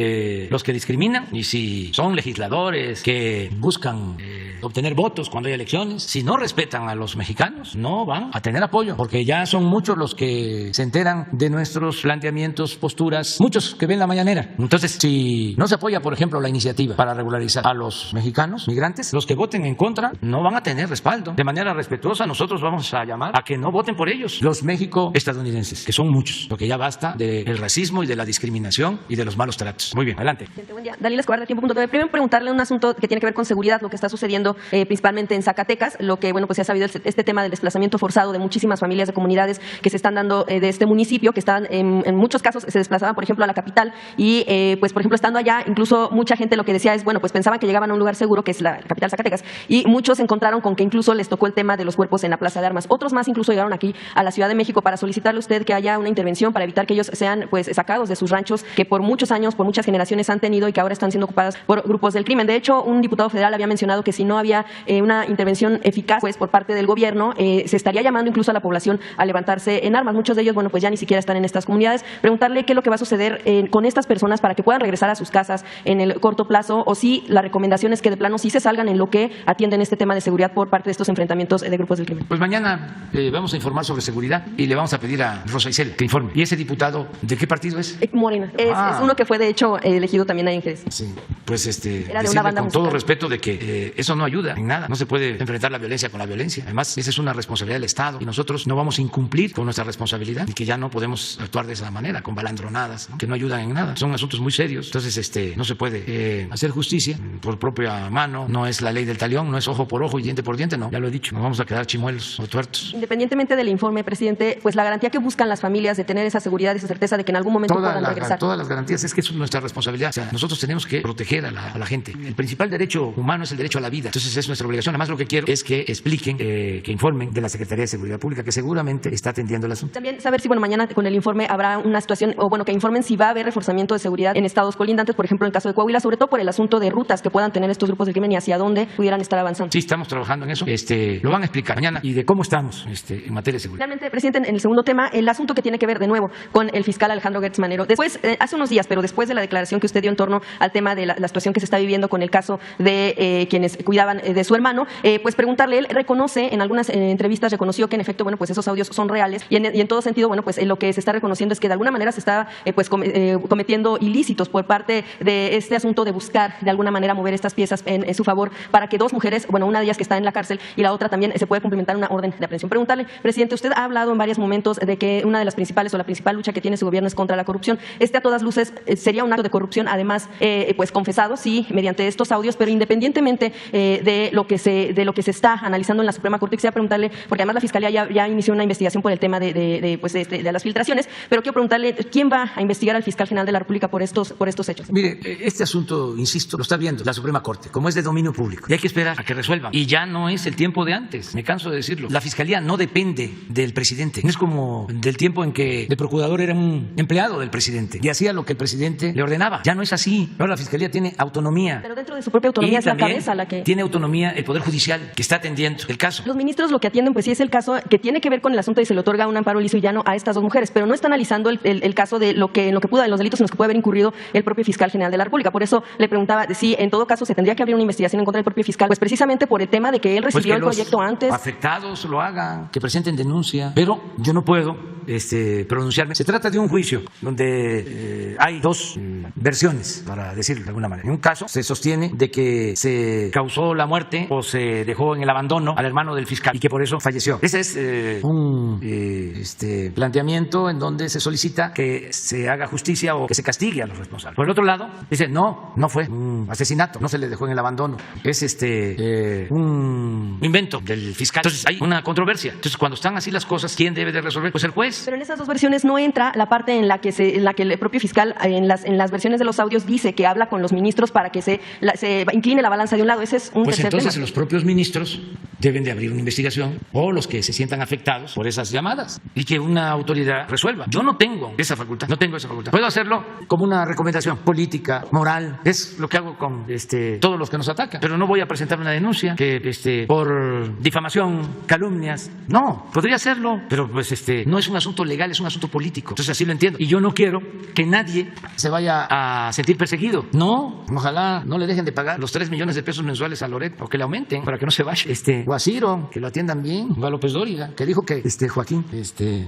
los que discriminan, y si son legisladores que buscan obtener votos cuando hay elecciones. Si no respetan a los mexicanos, no van a tener apoyo, porque ya son muchos los que se enteran de nuestros planteamientos, posturas, muchos que ven la mañanera. Entonces, si no se apoya, por ejemplo, la iniciativa para regularizar a los mexicanos migrantes, los que voten en contra no van a tener respaldo. De manera respetuosa, nosotros vamos a llamar a que no voten por ellos, los México-estadounidenses, que son muchos, porque ya basta del racismo y de la discriminación y de los malos tratos. Muy bien, adelante. Buen día. Dalila Escobar de Tiempo.tv. Primero preguntarle un asunto que tiene que ver con seguridad, lo que está sucediendo principalmente en Zacatecas, lo que, bueno, pues se ha sabido este tema del desplazamiento forzado de muchísimas familias de comunidades que se están dando de este municipio, que están en muchos casos se desplazaban, por ejemplo, a la capital y, pues, por ejemplo, estando allá, incluso mucha gente lo que decía es, bueno, pues pensaban que llegaban a un lugar seguro, que es la capital Zacatecas, y muchos se encontraron con que incluso les tocó el tema de los cuerpos en la Plaza de Armas. Otros más incluso llegaron aquí a la Ciudad de México para solicitarle a usted que haya una intervención para evitar que ellos sean, pues, sacados de sus ranchos que por muchos años, por muchas generaciones han tenido y que ahora están siendo ocupadas por grupos del crimen. De hecho, un diputado federal había mencionado que si no había una intervención eficaz, pues, por parte del gobierno, se estaría llamando incluso a la población a levantarse en armas. Muchos de ellos, bueno, pues ya ni siquiera están en estas comunidades. Preguntarle qué es lo que va a suceder con estas personas para que puedan regresar a sus casas en el corto plazo, o si la recomendación es que de plano sí se salgan en lo que atienden este tema de seguridad por parte de estos enfrentamientos de grupos del crimen. Pues mañana vamos a informar sobre seguridad y le vamos a pedir a Rosa Isela que informe. ¿Y ese diputado de qué partido es? Morena. Es uno que fue, de hecho, elegido también ahí en Jerez. Sí, pues era de una banda con musical. todo respeto de que eso no ayuda en nada. No se puede enfrentar la violencia con la violencia. Además, esa es una responsabilidad del Estado y nosotros no vamos a incumplir con nuestra responsabilidad y que ya no podemos actuar de esa manera, con balandronadas, ¿no? Que no ayudan en nada. Son asuntos muy serios. Entonces, no se puede hacer justicia por propia mano. No es la ley del talión, no es ojo por ojo y diente por diente, no. Ya lo he dicho, nos vamos a quedar chimuelos o tuertos. Independientemente del informe, presidente, pues la garantía que buscan las familias de tener esa seguridad y esa certeza de que en algún momento puedan regresar. Todas las garantías, es que eso es nuestra responsabilidad. O sea, nosotros tenemos que proteger a la gente. El principal derecho humano es el derecho a la vida. Entonces es nuestra obligación. Además, lo que quiero es que expliquen, que informen de la Secretaría de Seguridad Pública, que seguramente está atendiendo el asunto. También saber si, bueno, mañana con el informe habrá una situación, o bueno, que informen si va a haber reforzamiento de seguridad en estados colindantes, por ejemplo, en el caso de Coahuila, sobre todo por el asunto de rutas que puedan tener estos grupos de crimen y hacia dónde pudieran estar avanzando. Sí, estamos trabajando en eso. Lo van a explicar mañana y de cómo estamos en materia de seguridad. Realmente, presidente, en el segundo tema, el asunto que tiene que ver de nuevo con el fiscal Alejandro Gertz Manero. Después, hace unos días, pero después de la declaración que usted dio en torno al tema de la situación que se está viviendo con el caso de quienes cuidaban de su hermano, pues preguntarle, él reconoce, en algunas entrevistas reconoció que en efecto, bueno, pues esos audios son reales y en todo sentido, bueno, pues lo que se está reconociendo es que de alguna manera se está cometiendo ilícitos por parte de este asunto de buscar de alguna manera mover estas piezas en su favor para que dos mujeres, bueno, una de ellas que está en la cárcel y la otra también se puede cumplimentar una orden de aprehensión. Preguntarle, presidente, usted ha hablado en varios momentos de que una de las principales o la principal lucha que tiene su gobierno es contra la corrupción. A todas luces sería un acto de corrupción, además, pues confesado, sí, mediante estos audios, pero independientemente de lo que se está analizando en la Suprema Corte, quisiera preguntarle, porque además la Fiscalía ya inició una investigación por el tema de las filtraciones, pero quiero preguntarle, ¿quién va a investigar al fiscal general de la República por estos hechos? Mire, este asunto, insisto, lo está viendo la Suprema Corte, como es de dominio público, y hay que esperar a que resuelvan. Y ya no es el tiempo de antes, me canso de decirlo. La Fiscalía no depende del presidente, no es como del tiempo en que el procurador era un empleado del presidente y hacía lo que el presidente le ordenaba. Ya no es así. Ahora la Fiscalía tiene autonomía. Pero dentro de su propia autonomía es la cabeza la que... Tiene autonomía el Poder Judicial, que está atendiendo el caso. Los ministros lo que atienden, pues sí es el caso que tiene que ver con el asunto y se le otorga un amparo liso y llano a estas dos mujeres, pero no está analizando el caso de lo que pudo, de los delitos en los que puede haber incurrido el propio fiscal general de la República. Por eso le preguntaba si en todo caso se tendría que abrir una investigación en contra del propio fiscal, pues precisamente por el tema de que él recibió el proyecto antes. Afectados lo hagan, que presenten denuncia, pero yo no puedo pronunciarme. Se trata de un juicio donde hay dos versiones, para decirlo de alguna manera. En un caso se sostiene de que se causó la muerte o se dejó en el abandono al hermano del fiscal y que por eso falleció. Ese es un planteamiento en donde se solicita que se haga justicia o que se castigue a los responsables. Por el otro lado, dice no fue un asesinato, no se le dejó en el abandono, es un invento del fiscal. Entonces hay una controversia. Entonces cuando están así las cosas, ¿quién debe de resolver? Pues el juez. Pero en esas dos versiones no entra la parte en la que el propio fiscal en las versiones de los audios dice que habla con los ministros para que se incline la balanza de un lado. Ese es un pues tercer entonces tema. Los propios ministros deben de abrir una investigación, o los que se sientan afectados por esas llamadas, y que una autoridad resuelva. Yo no tengo esa facultad, no tengo esa facultad. Puedo hacerlo como una recomendación política, moral, es lo que hago con todos los que nos atacan, pero no voy a presentar una denuncia que por difamación, calumnias. No, podría hacerlo, pero pues no es un asunto legal, es un asunto político. Entonces así lo entiendo. Y yo no quiero que nadie se vaya a sentir perseguido. No, ojalá no le dejen de pagar los 3 millones de pesos mensuales a Loret, o que le aumenten para que no se vaya. O a Ciro, que lo atiendan bien, o a López Dóriga, que dijo que Joaquín,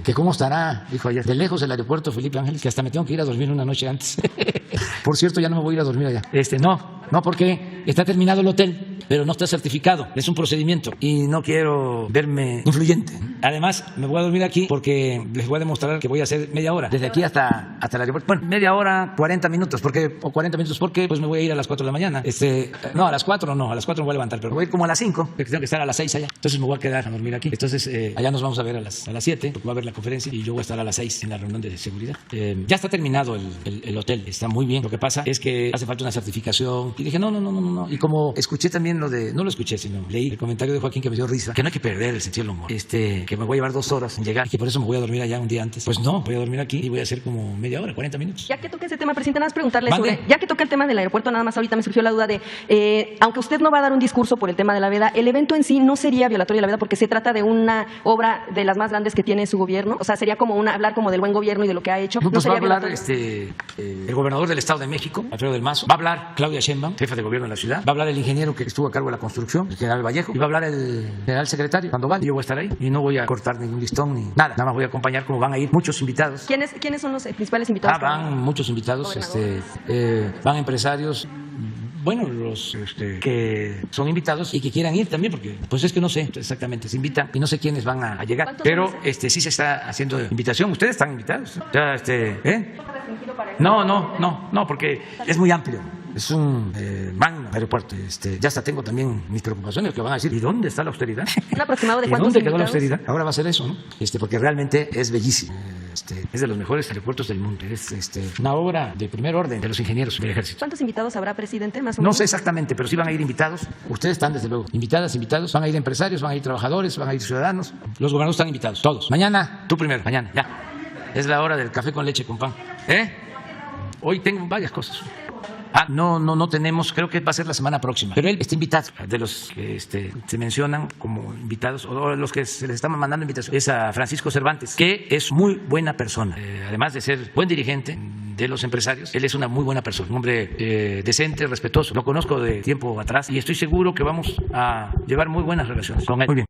que cómo estará, dijo ayer, de lejos del aeropuerto Felipe Ángeles, que hasta me tengo que ir a dormir una noche antes. Por cierto, ya no me voy a ir a dormir allá. No, porque está terminado el hotel, pero no está certificado. Es un procedimiento y no quiero verme influyente. Además, me voy a dormir aquí porque les voy a demostrar que voy a hacer media hora, desde aquí hasta el aeropuerto. Bueno, media hora, 40 minutos, porque pues me voy a ir a las 4 de la mañana. No, a las 4 no, a las 4 me voy a levantar, pero voy a ir como a las 5, porque tengo que estar a las 6 allá. Entonces me voy a quedar a dormir aquí. Entonces allá nos vamos a ver a las 7, porque va a haber la conferencia y yo voy a estar a las 6 en la reunión de seguridad. Ya está terminado el hotel, está muy bien. Lo que pasa es que hace falta una certificación. Y dije, no. Y como escuché también no lo escuché, sino leí el comentario de Joaquín que me dio risa, que no hay que perder el sentido del humor, que me voy a llevar 2 horas en llegar y que por eso me voy a dormir allá un día antes. Pues no, voy a dormir aquí y voy a hacer como media hora, 40 minutos. Ya que toque ese tema, presidente, nada más preguntarle ¿Mande? ya que toca el tema del aeropuerto, nada más ahorita me surgió la duda de, aunque usted no va a dar un discurso por el tema de la veda, el evento en sí no sería violatorio de la veda porque se trata de una obra de las más grandes que tiene su gobierno, o sea, sería como hablar como del buen gobierno y de lo que ha hecho. No, pues sería va a hablar violatorio. el gobernador del Estado de México, Alfredo del Mazo, va a hablar Claudia Sheinbaum, jefa de gobierno de la ciudad, va a hablar el ingeniero que estuvo a cargo de la construcción, el general Vallejo, y va a hablar el general secretario Sandoval, y yo voy a estar ahí y no voy a cortar ningún listón ni nada más voy a acompañar, como van a ir muchos invitados. ¿Quiénes son los principales invitados? Van muchos invitados, van empresarios, bueno, los que son invitados y que quieran ir también, porque pues es que no sé exactamente, se invitan y no sé quiénes van a llegar, pero sí se está haciendo invitación. Ustedes están invitados. Ya, No, porque es muy amplio. Es un magno aeropuerto. Ya hasta tengo también mis preocupaciones, que van a decir, ¿y dónde está la austeridad? ¿Un aproximado de ¿Y cuántos dónde quedó la invitados? austeridad? Ahora va a ser eso, ¿no? Porque realmente es bellísimo. Es de los mejores aeropuertos del mundo. Es una obra de primer orden de los ingenieros del ejército. ¿Cuántos invitados habrá, presidente, más o No menos? sé exactamente, pero sí van a ir invitados. Ustedes están, desde luego, invitados. Van a ir empresarios, van a ir trabajadores, van a ir ciudadanos. Los gobernadores están invitados, todos. Mañana, tú primero, mañana, ya. Es la hora del café con leche con pan. Hoy tengo varias cosas. No tenemos, creo que va a ser la semana próxima. Pero él está invitado, de los que se mencionan como invitados, o los que se les están mandando invitación, es a Francisco Cervantes, que es muy buena persona. Además de ser buen dirigente de los empresarios, él es una muy buena persona, un hombre decente, respetuoso. Lo conozco de tiempo atrás y estoy seguro que vamos a llevar muy buenas relaciones con él. Muy bien.